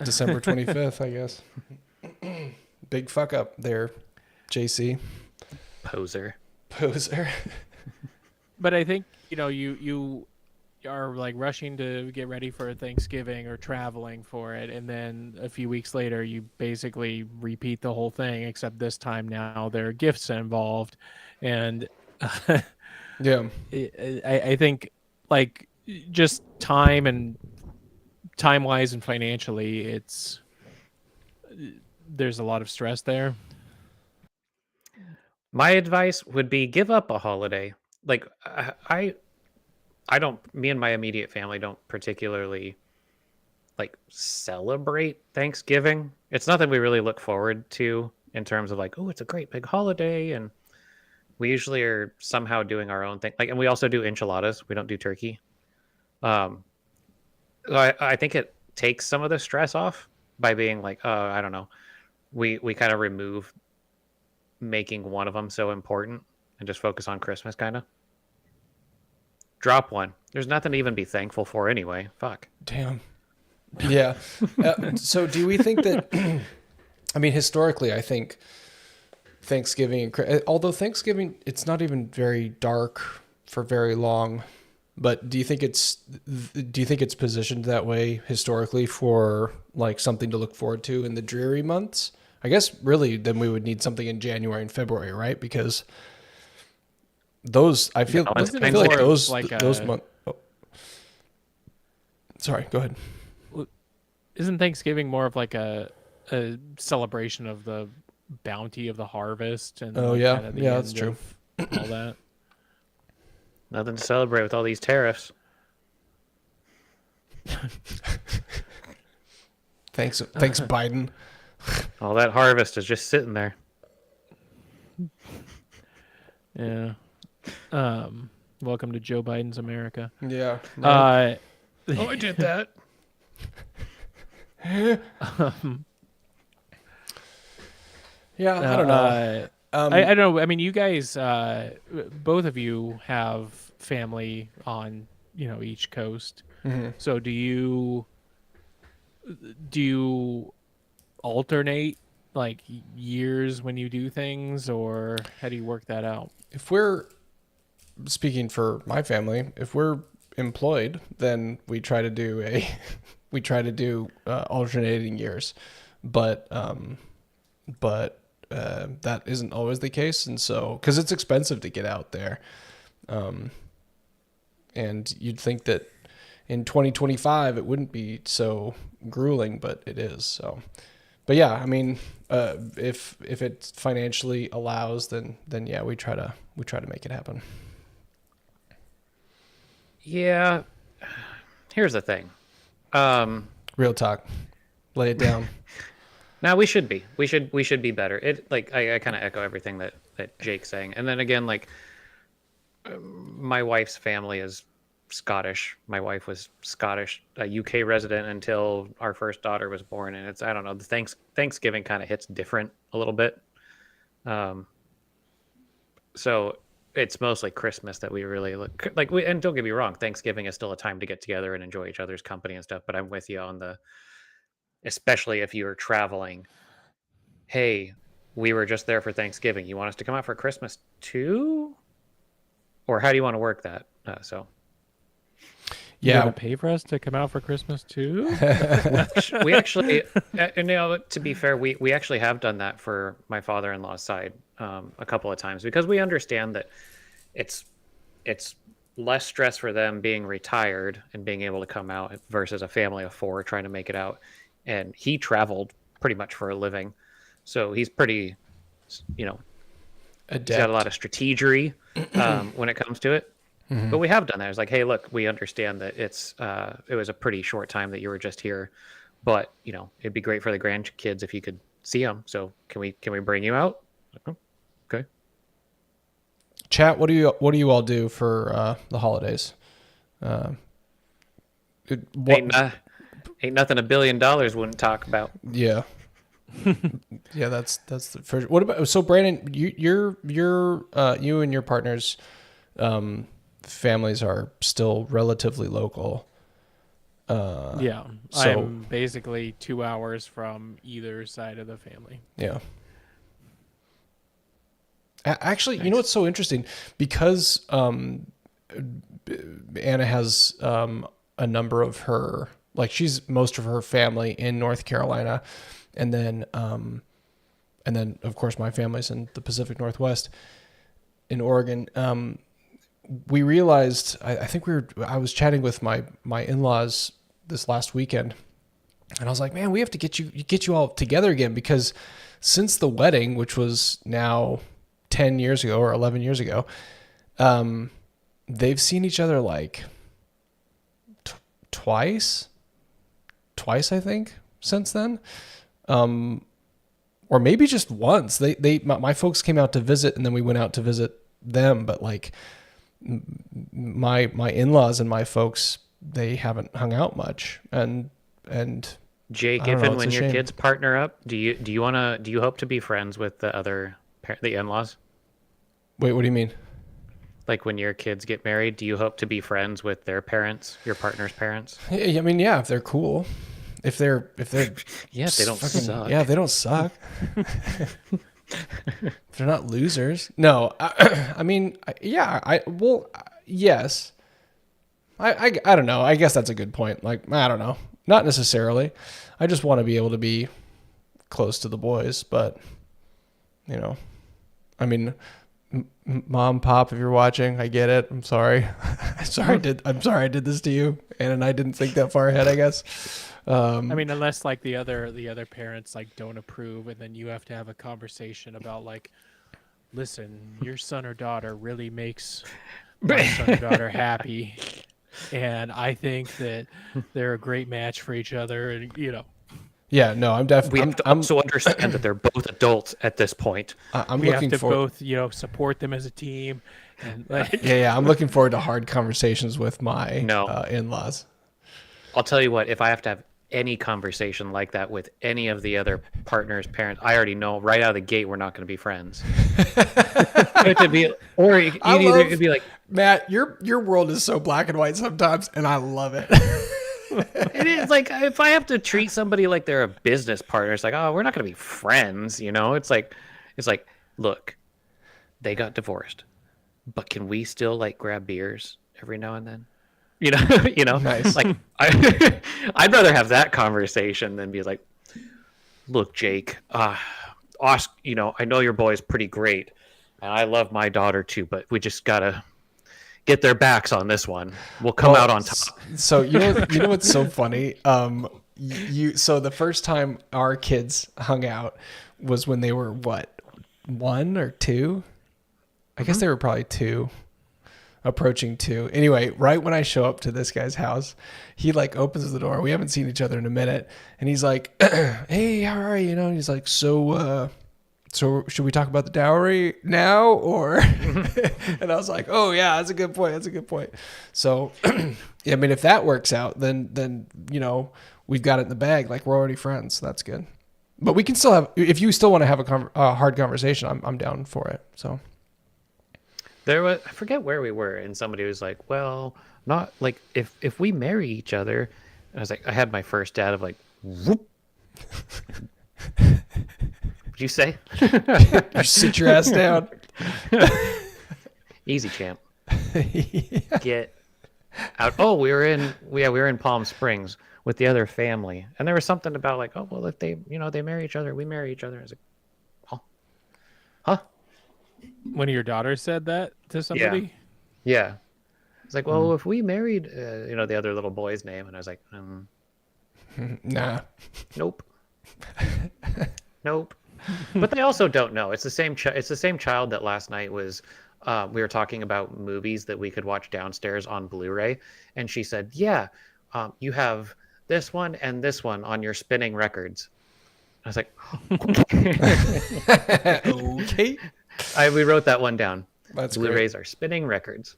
December 25th, I guess. Big fuck up there, JC. Poser. Poser. But I think, you are like rushing to get ready for Thanksgiving or traveling for it, and then a few weeks later you basically repeat the whole thing, except this time now there are gifts involved. And Yeah. I think, like, just time wise and financially, there's a lot of stress there. My advice would be give up a holiday. Like I don't, me and my immediate family don't particularly like celebrate Thanksgiving. It's nothing we really look forward to in terms of like, oh, it's a great big holiday. And we usually are somehow doing our own thing. Like, and we also do enchiladas. We don't do turkey. Um, I think it takes some of the stress off by being like, oh, I don't know. We kind of remove making one of them so important and just focus on Christmas kind of. Drop one. There's nothing to even be thankful for anyway. Fuck. Damn. Yeah. So do we think that, I mean, historically, I think Thanksgiving, although Thanksgiving, it's not even very dark for very long, but do you think it's positioned that way historically for like something to look forward to in the dreary months? I guess really then we would need something in January and February, right? Because those, I feel like those months. Oh. Sorry, go ahead. Isn't Thanksgiving more of like a celebration of the bounty of the harvest? And Oh, like yeah. kind of the Yeah, that's end true. of all that. Nothing to celebrate with all these tariffs. Thanks, Biden. All that harvest is just sitting there. Yeah. Welcome to Joe Biden's America. Yeah. Right. Oh, I did that. Yeah, I don't know. I don't know. I mean, you guys, both of you have family on, each coast. Mm-hmm. So do you alternate like years when you do things, or how do you work that out? If we're speaking for my family, if we're employed, then we try to do alternating years, but that isn't always the case, and so because it's expensive to get out there, and you'd think that in 2025 it wouldn't be so grueling, but it is. So, but yeah, I mean, if it financially allows, then yeah, we try to make it happen. Yeah. Here's the thing. Real talk, lay it down. Now we should be. We should be better. It like I kind of echo everything that Jake's saying. And then again, like my wife's family is Scottish. My wife was Scottish, a UK resident until our first daughter was born, and it's, I don't know, the Thanksgiving kind of hits different a little bit. So it's mostly Christmas that we really look like. And don't get me wrong, Thanksgiving is still a time to get together and enjoy each other's company and stuff. But I'm with you on especially if you're traveling. Hey, we were just there for Thanksgiving. You want us to come out for Christmas too? Or how do you want to work that? You're gonna pay for us to come out for Christmas too? We actually, to be fair, we actually have done that for my father-in-law's side a couple of times, because we understand that it's less stress for them being retired and being able to come out versus a family of four trying to make it out. And he traveled pretty much for a living, so he's pretty, he's got a lot of strategery when it comes to it. Mm-hmm. But we have done that. It's like, hey, look, we understand that it was a pretty short time that you were just here, but it'd be great for the grandkids if you could see them. So can we bring you out? Okay. Chat. What do you all do for the holidays? Ain't nothing $1 billion wouldn't talk about. Yeah. Yeah, that's the first. What about, so Brandon, you and your partner's families are still relatively local. Yeah. So I'm basically 2 hours from either side of the family. Yeah. Actually, you know what's so interesting? Because Anna has a number of her, like she's most of her family in North Carolina, and then of course my family's in the Pacific Northwest in Oregon. We realized, I think I was chatting with my in-laws this last weekend, and I was like, man, we have to get you all together again, because since the wedding, which was now 10 years ago or 11 years ago, they've seen each other like twice, I think, since then. Or maybe just once. My folks came out to visit, and then we went out to visit them. But like my in-laws and my folks, they haven't hung out much. And Jake, I don't if know, and it's when a your shame. kids partner up, do you hope to be friends with the in-laws? Wait, what do you mean? Like when your kids get married, do you hope to be friends with their parents, your partner's parents? I mean, yeah, if they're cool, if they're Yeah, if they don't suck. yeah, if they don't suck. If they're not losers. No, I mean, yes. I don't know. I guess that's a good point. Like, I don't know. Not necessarily. I just want to be able to be close to the boys, but you know, I mean, mom, pop, if you're watching, I get it. I'm sorry. I'm sorry I did this to you. And I didn't think that far ahead, I guess. I mean, unless like the other parents like don't approve, and then you have to have a conversation about like, listen, your son or daughter really makes my son or daughter happy, and I think that they're a great match for each other, and you know. Yeah, no, I'm We definitely. have to also understand that they're both adults at this point. I'm We have looking to forward. both, support them as a team, and like, Yeah, I'm looking forward to hard conversations with my No. in-laws. I'll tell you what, if I have to have any conversation like that with any of the other partners' parents, I already know right out of the gate we're not going to be friends. It could be, or you I either love- could be like, Matt, your world is so black and white sometimes, and I love it. it is like if I have to treat somebody like they're a business partner, it's like, oh, we're not going to be friends, you know? It's like, look, they got divorced, but can we still like grab beers every now and then? You know, Nice. like I'd rather have that conversation than be like, look, Jake, Oscar, I know your boy's pretty great, and I love my daughter too, but we just gotta get their backs on this one. We'll come out on top. So you know what's so funny? So the first time our kids hung out was when they were what, 1 or 2? I guess they were probably 2. Approaching 2. Anyway, right when I show up to this guy's house, he like opens the door. We haven't seen each other in a minute, and he's like, "Hey, how are you?" And he's like, "So should we talk about the dowry now, or?" And I was like, "Oh yeah, that's a good point. That's a good point." So, I mean, if that works out, then we've got it in the bag. Like we're already friends. So that's good. But we can still have. If you still want to have a hard conversation, I'm down for it. So. I forget where we were, and somebody was like, well, not like if we marry each other. And I was like, I had my first dad of like, whoop. What'd you say? You sit your ass down. Easy, champ. Get out. Oh, we were in Palm Springs with the other family, and there was something about like, oh well, if they they marry each other, we marry each other. I was like, huh? one of your daughters said that to somebody. Yeah. It's like, well, if we married, the other little boy's name, and I was like, Nah. nope, nope. But they also don't know. It's the same. It's the same child that last night was. We were talking about movies that we could watch downstairs on Blu-ray, and she said, "Yeah, you have this one and this one on your spinning records." I was like, Okay. We wrote that one down. That's Blu-rays are spinning records.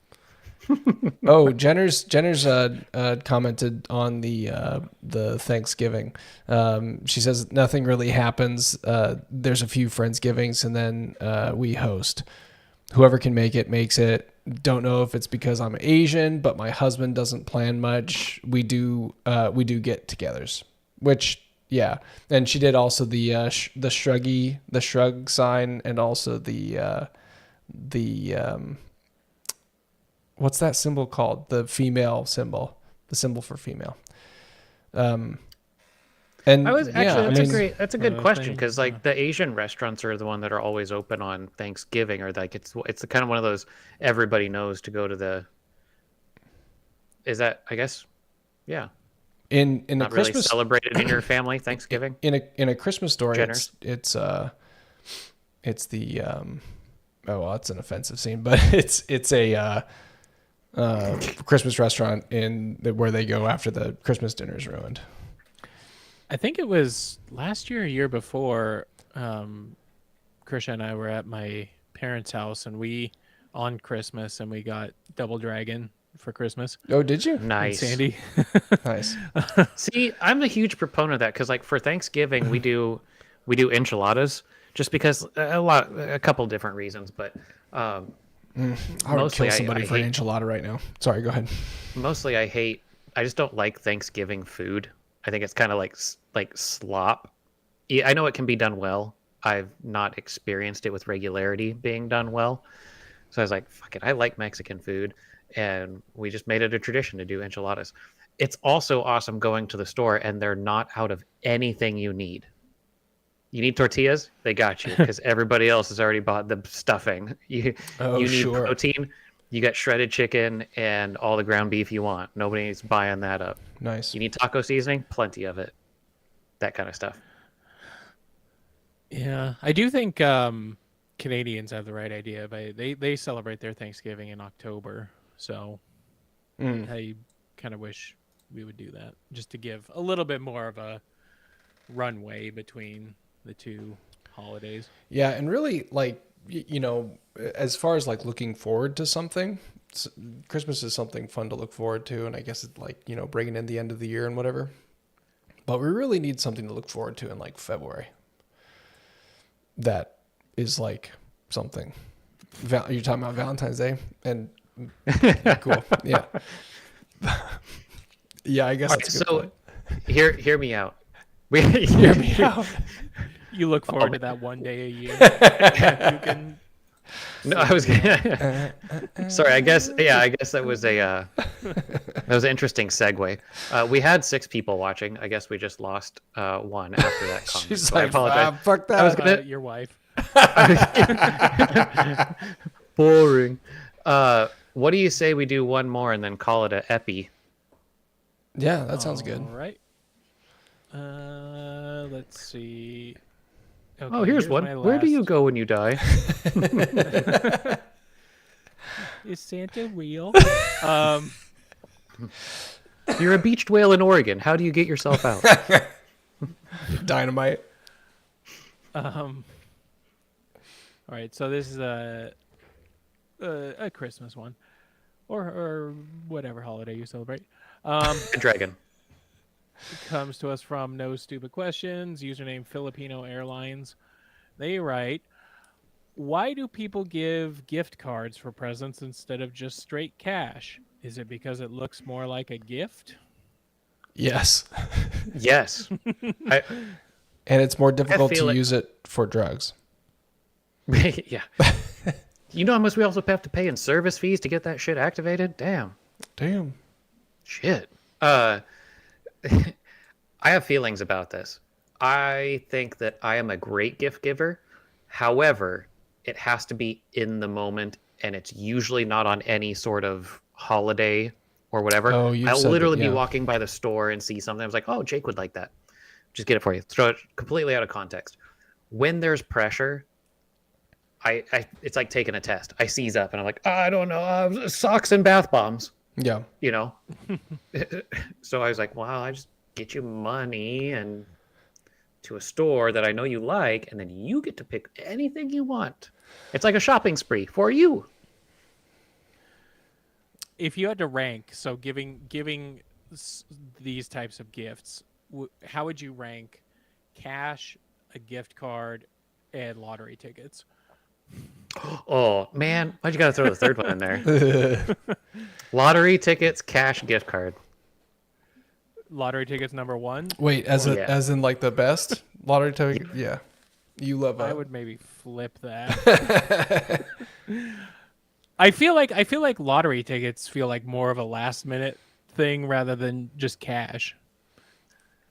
Oh, Jenner's commented on the Thanksgiving. She says nothing really happens. There's a few Friendsgivings, and then we host. Whoever can make it makes it. Don't know if it's because I'm Asian, but my husband doesn't plan much. We do get-togethers, which yeah. And she did also the shrug sign, and also the what's that symbol called? The female symbol, the symbol for female. And I was actually that's a good question thing, because like the Asian restaurants are the one that are always open on Thanksgiving, or like it's the kind of one of those everybody knows to go to the. Is that, I guess, yeah. in a Not really Christmas celebrated in your family Thanksgiving. in a Christmas story, Generous. it's the oh well, it's an offensive scene, but it's a Christmas restaurant where they go after the Christmas dinner is ruined. I think it was last year or year before, Krisha and I were at my parents' house on Christmas, and we got Double Dragon for Christmas. Oh, did you? And Nice. Sandy. Nice. See, I'm a huge proponent of that because, like, for Thanksgiving we do enchiladas just because a couple different reasons, but I would Mostly, kill I somebody for an hate- enchilada right now. Sorry, go ahead. mostly I just don't like Thanksgiving food. I think it's kind of like slop. Yeah, I know it can be done well. I've not experienced it with regularity being done well. So I was like, fuck it, I like Mexican food. And we just made it a tradition to do enchiladas. It's also awesome going to the store and they're not out of anything you need. You need tortillas? They got you because everybody else has already bought the stuffing. You need sure. protein. You got shredded chicken and all the ground beef you want. Nobody's buying that up. Nice. You need taco seasoning? Plenty of it. That kind of stuff. Yeah, I do think Canadians have the right idea, but they celebrate their Thanksgiving in October, so I kind of wish we would do that just to give a little bit more of a runway between the two holidays. Yeah, and really, like, as far as like looking forward to something, Christmas is something fun to look forward to, and I guess it's like, bringing in the end of the year and whatever. But we really need something to look forward to in like February. That is like something. You're talking about Valentine's Day, and cool, yeah, yeah. I guess All right, that's a good so point. hear me out. Hear me out. You look forward to that one day a year. You can. No, I was sorry. I guess that was an interesting segue. We had 6 people watching. I guess we just lost one after that comment. She's so I like, apologize. fuck that. I was gonna- Your wife. Boring. What do you say we do one more and then call it a epi? Yeah, that sounds good. All right. Let's see. Oh, here's one. my Where do you last- go when you die? Is Santa real? You're a beached whale in Oregon. How do you get yourself out? Dynamite. All right, so this is a Christmas one, or whatever holiday you celebrate. A dragon. Comes to us from No Stupid Questions, username Filipino Airlines. They write, why do people give gift cards for presents instead of just straight cash? Is it because it looks more like a gift? Yes. Yes. And it's more difficult feel to it- use it for drugs. Yeah. You know how much we also have to pay in service fees to get that shit activated? Damn. Damn. Shit. I have feelings about this. I think that I am a great gift giver. However, it has to be in the moment, and it's usually not on any sort of holiday or whatever. Oh, you I'll said that, literally be yeah. walking by the store and see something. I was like, oh, Jake would like that. Just get it for you. Throw it completely out of context. When there's pressure, it's like taking a test. I seize up and I'm like, I don't know, socks and bath bombs. Yeah. You know. So I was like, well, I just get you money and to a store that I know you like, and then you get to pick anything you want. It's like a shopping spree for you. If you had to rank, so giving these types of gifts, how would you rank cash, a gift card, and lottery tickets? Oh man, why'd you gotta throw the third one in there? Lottery tickets, cash, gift card. Lottery tickets number 1. Wait, as Yeah. as in like the best lottery ticket? Yeah. You love I that. would maybe flip that. I feel like lottery tickets feel like more of a last minute thing rather than just cash.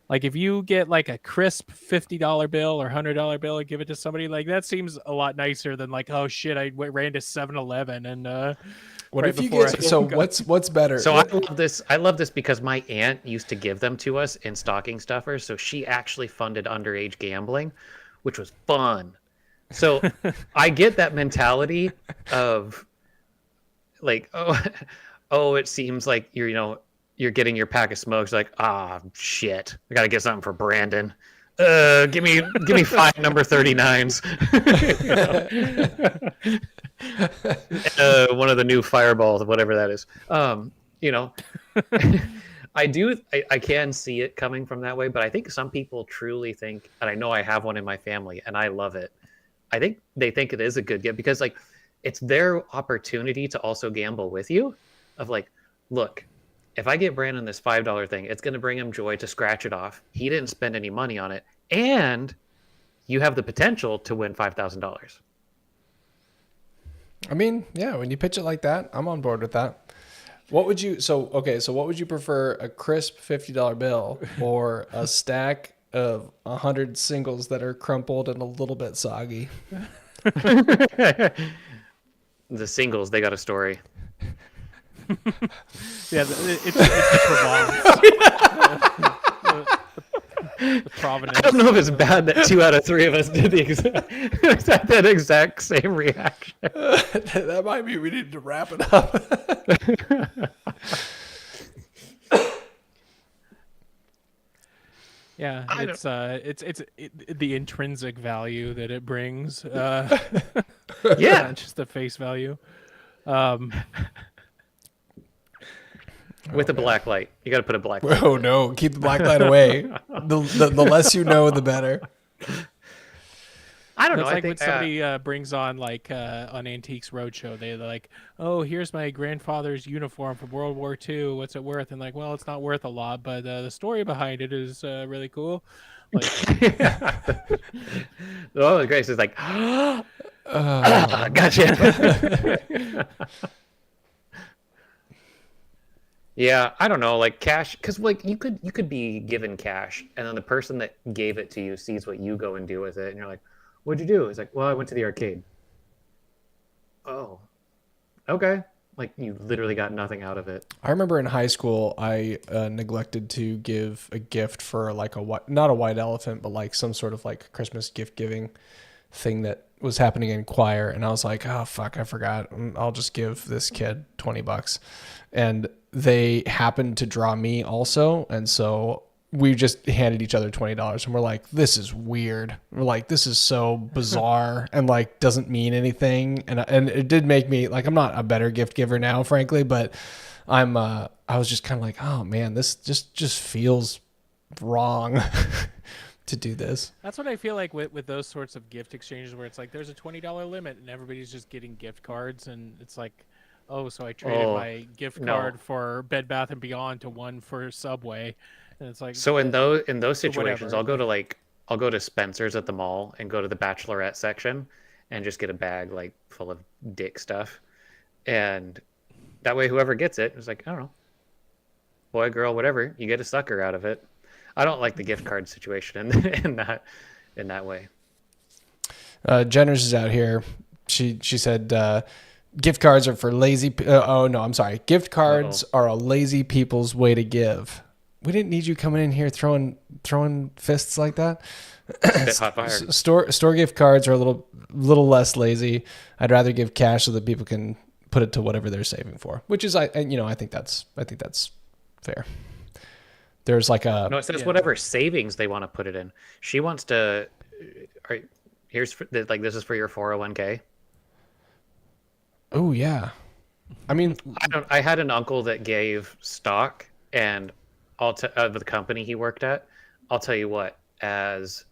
Like if you get like a crisp $50 bill or $100 bill and give it to somebody, like that seems a lot nicer than like, oh shit, I ran to 7-Eleven and What right if you before get? I So got- what's better? So I love this. I love this because my aunt used to give them to us in stocking stuffers. So she actually funded underage gambling, which was fun. So I get that mentality of like, oh, oh, it seems like you're getting your pack of smokes. Like, ah, shit, I gotta get something for Brandon. Give me 5 number 39s. One of the new fireballs, whatever that is. You know, I can see it coming from that way, but I think some people truly think, and I know I have one in my family, and I love it. I think they think it is a good gift because like it's their opportunity to also gamble with you. Of like, look, if I get Brandon this $5 thing, it's going to bring him joy to scratch it off. He didn't spend any money on it, and you have the potential to win $5,000. I mean, yeah, when you pitch it like that, I'm on board with that. What would you? So okay, so what would you prefer? A crisp $50 bill or a stack of 100 singles that are crumpled and a little bit soggy? The singles, they got a story. Yeah, it's the provenance. I don't know if it's bad that 2 out of 3 of us did the that exact same reaction. That might be we need to wrap it up. Yeah, it's the intrinsic value that it brings. Yeah. Not just the face value. With a black light. You got to put a black light. Oh no, keep the black light away. The less you know, the better. I don't know. It's I like when think somebody brings on like on Antiques Roadshow, they're like, "Oh, here's my grandfather's uniform from World War II. What's it worth?" And like, well, it's not worth a lot, but the story behind it is really cool. Like, oh, Grace is like, gotcha. Yeah, I don't know, like cash, because like you could be given cash, and then the person that gave it to you sees what you go and do with it, and you're like, "What'd you do?" It's like, "Well, I went to the arcade." Oh, okay. Like you literally got nothing out of it. I remember in high school, I neglected to give a gift for like not a white elephant, but like some sort of like Christmas gift giving thing that was happening in choir. And I was like, oh, fuck, I forgot. I'll just give this kid $20. And they happened to draw me also. And so we just handed each other $20 and we're like, this is weird. We're like, this is so bizarre and like doesn't mean anything. And it did make me like, I'm not a better gift giver now, frankly, but I was just kind of like, oh man, this just feels wrong to do this. that's what I feel like with those sorts of gift exchanges where it's like there's a $20 limit and everybody's just getting gift cards and it's like, oh, so I traded my gift card for Bed Bath and Beyond to one for Subway. And it's like, So in those situations, whatever. I'll go to Spencer's at the mall and go to the bachelorette section and just get a bag like full of dick stuff. And that way whoever gets it is like, I don't know. Boy, girl, whatever, you get a sucker out of it. I don't like the gift card situation in that way. Jenner's is out here. She said gift cards are for lazy. Oh no, I'm sorry. Gift cards are a lazy people's way to give. We didn't need you coming in here throwing fists like that. Bit hot fire. Store gift cards are a little less lazy. I'd rather give cash so that people can put it to whatever they're saving for, which is I think that's fair. There's like a No, it says whatever savings they want to put it in. She wants to. Like this is for your 401k. Oh yeah, I mean I had an uncle that gave stock, and the company he worked at. I'll tell you what, as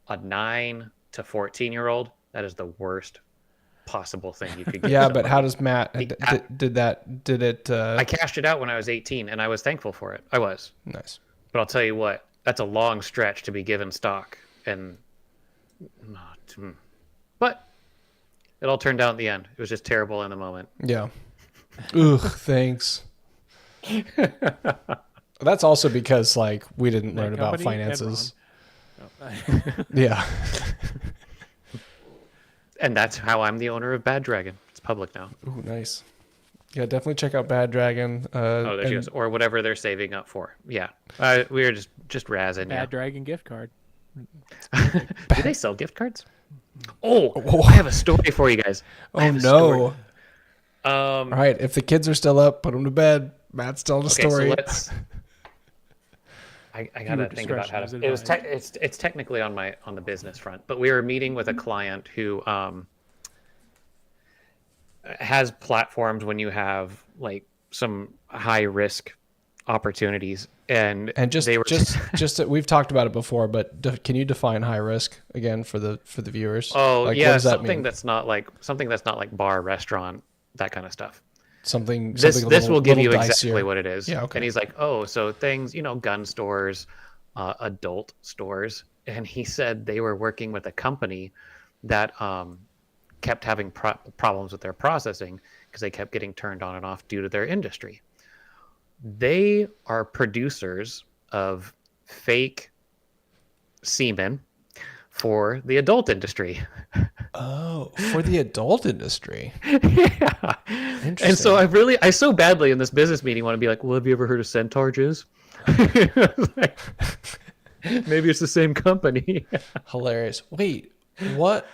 a 9 to 14-year-old, that is the worst possible thing you could get. yeah, somebody. but how does Matt did it? I cashed it out when I was 18, and I was thankful for it. I was. Nice. But I'll tell you what, that's a long stretch to be given stock, and but It all turned out in the end. It was just terrible in the moment. Yeah. Ugh, thanks. That's also because like we didn't learn about company, finances. Enron. Yeah. And that's how I'm the owner of Bad Dragon. It's public now. Ooh, nice. Yeah, definitely check out Bad Dragon. Oh, there she goes. Or whatever they're saving up for. Yeah. We were just razzing. Bad Dragon gift card. Do they sell gift cards? Oh, I have a story for you guys. I Oh have a story. no! All right, if the kids are still up, put them to bed. Matt's telling a Okay, story. so let's. I gotta think about how to. discretion It was is it's technically on the business front, but we were meeting with a client who has platforms when you have like some high risk opportunities, and just they were just we've talked about it before, but can you define high risk again for the viewers? oh Like, yeah, what does that something mean? that's not like bar, restaurant, that kind of stuff. Something This a this little- will give you little exactly dicier. what it is. Yeah, okay. And he's like, oh, so things, gun stores, adult stores, and he said they were working with a company that kept having problems with their processing because they kept getting turned on and off due to their industry. They are producers of fake semen for the adult industry. Oh, for the adult industry. Yeah. Interesting. And so I so badly in this business meeting want to be like, well, have you ever heard of Centaurges? Like, maybe it's the same company. Hilarious. Wait, what?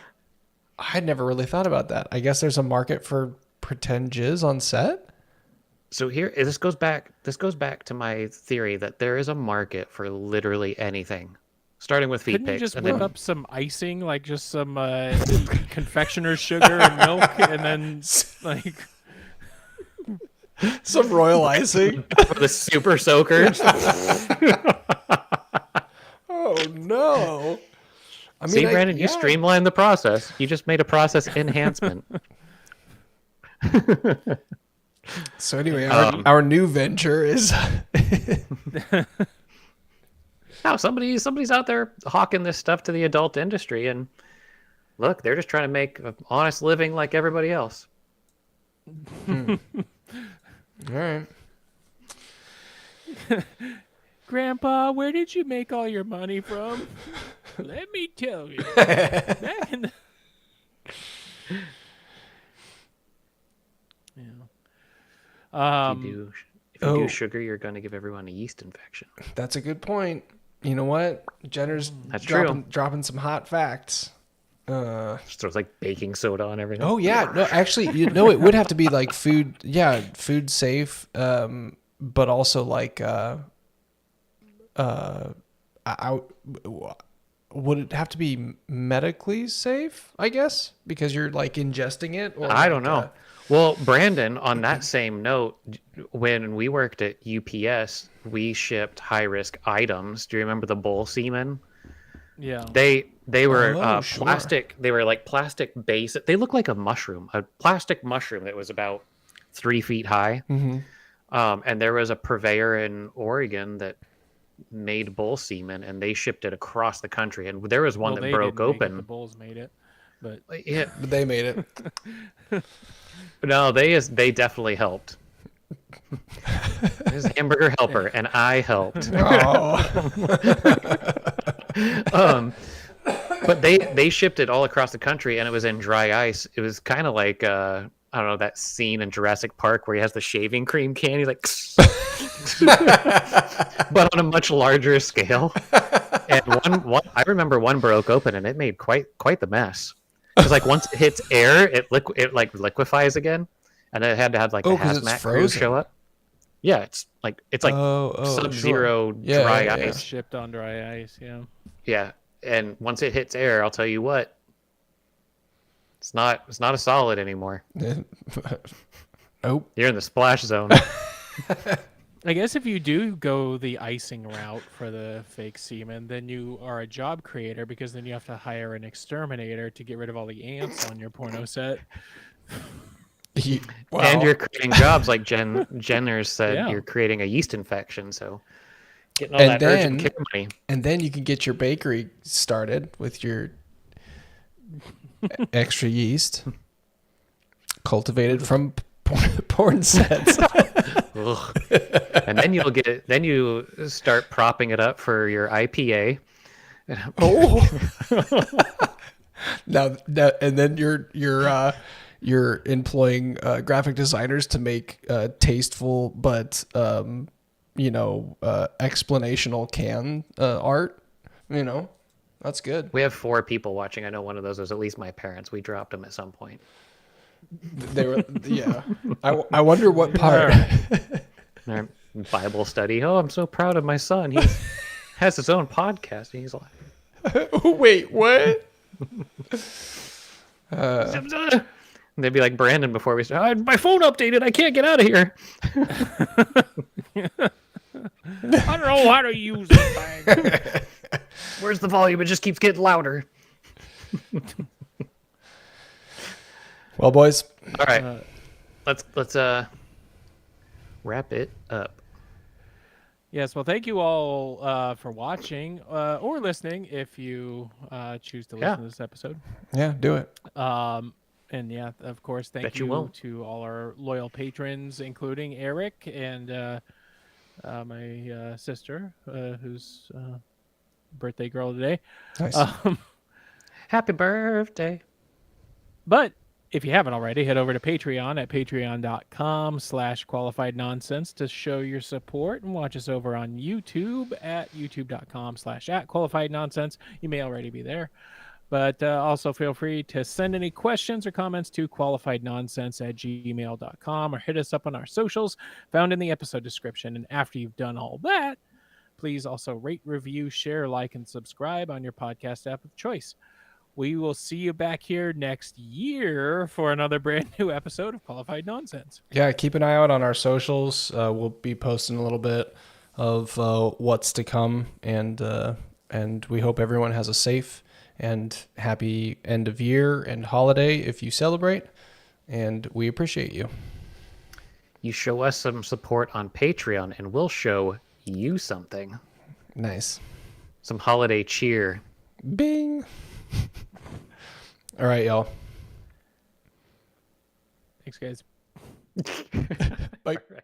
I'd never really thought about that. I guess there's a market for pretend jizz on set. So here, this goes back to my theory that there is a market for literally anything, starting with feet Couldn't you pics. just And whip then, up some icing, like just some confectioner's sugar and milk, and then like Some royal icing. for the super soakers. Oh no! I mean, See, Brandon, you yeah. streamlined the process. You just made a process enhancement. So anyway, our new venture is No, somebody's out there hawking this stuff to the adult industry, and look, they're just trying to make an honest living like everybody else. all right. Grandpa, where did you make all your money from? Let me tell you. Back in the... Yeah. If you do sugar, you're going to give everyone a yeast infection. That's a good point. You know what? Jenner's That's true. dropping some hot facts. Just throws like baking soda on everything. Oh yeah, no, actually, it would have to be like food. Yeah, food safe, but also like, would it have to be medically safe? I guess because you're like ingesting it. Or I don't like, know. Well, Brandon, on that same note, when we worked at UPS, we shipped high risk items. Do you remember the bull semen? Yeah. They were Sure. plastic. They were like plastic base. They look like a mushroom, a plastic mushroom that was about 3 feet high. Mhm. And there was a purveyor in Oregon that made bull semen, and they shipped it across the country. And there was one Well, that they broke didn't make it, open. the Bulls made it, but Yeah, But they made it. no, they definitely helped. There's a hamburger helper, and I helped. Oh. But they shipped it all across the country, and it was in dry ice. It was kind of like I don't know, that scene in Jurassic Park where he has the shaving cream can. He's like, but on a much larger scale. And one I remember one broke open, and it made quite the mess. Because like once it hits air, it like liquefies again, and it had to have like a 'cause it's hazmat crew frozen. show up. Yeah, it's like sub-zero sure. Yeah, dry yeah, ice. yeah. it's shipped on dry ice. Yeah. Yeah, and once it hits air, I'll tell you what, it's not a solid anymore. Nope. You're in the splash zone. I guess if you do go the icing route for the fake semen, then you are a job creator because then you have to hire an exterminator to get rid of all the ants on your porno set. Wow. And you're creating jobs like Jenner said. Yeah. You're creating a yeast infection, so getting all And that then- urgent care money. And then you can get your bakery started with your extra yeast. cultivated from porn sets. Ugh. And then you start propping it up for your IPA. Now, and then you're employing graphic designers to make tasteful but explanational can art. That's good. We have 4 people watching. I know one of those was at least my parents. We dropped them at some point. They were, yeah. I wonder what part. Our Bible study. Oh, I'm so proud of my son. He has his own podcast. And he's like, Wait, what? they'd be like Brandon before we start. My phone updated. I can't get out of here. I don't know how to use this thing. Where's the volume? It just keeps getting louder. Well, boys. All right, let's wrap it up. Yes, well, thank you all for watching or listening if you choose to listen to this episode. Yeah, do it. And yeah, of course, thank Bet you you won't. to all our loyal patrons, including Eric and my sister, who's birthday girl today. Nice. Happy birthday. But if you haven't already, head over to Patreon at patreon.com/qualifiednonsense to show your support, and watch us over on YouTube at youtube.com/@qualifiednonsense. You may already be there. But also feel free to send any questions or comments to qualifiednonsense@gmail.com or hit us up on our socials found in the episode description. And after you've done all that, please also rate, review, share, like, and subscribe on your podcast app of choice. We will see you back here next year for another brand new episode of Qualified Nonsense. Yeah, keep an eye out on our socials. We'll be posting a little bit of what's to come, and we hope everyone has a safe and happy end of year and holiday if you celebrate, and we appreciate you. You show us some support on Patreon, and we'll show you something. Nice. Some holiday cheer. Bing. All right, y'all. Thanks, guys. Bye. Right.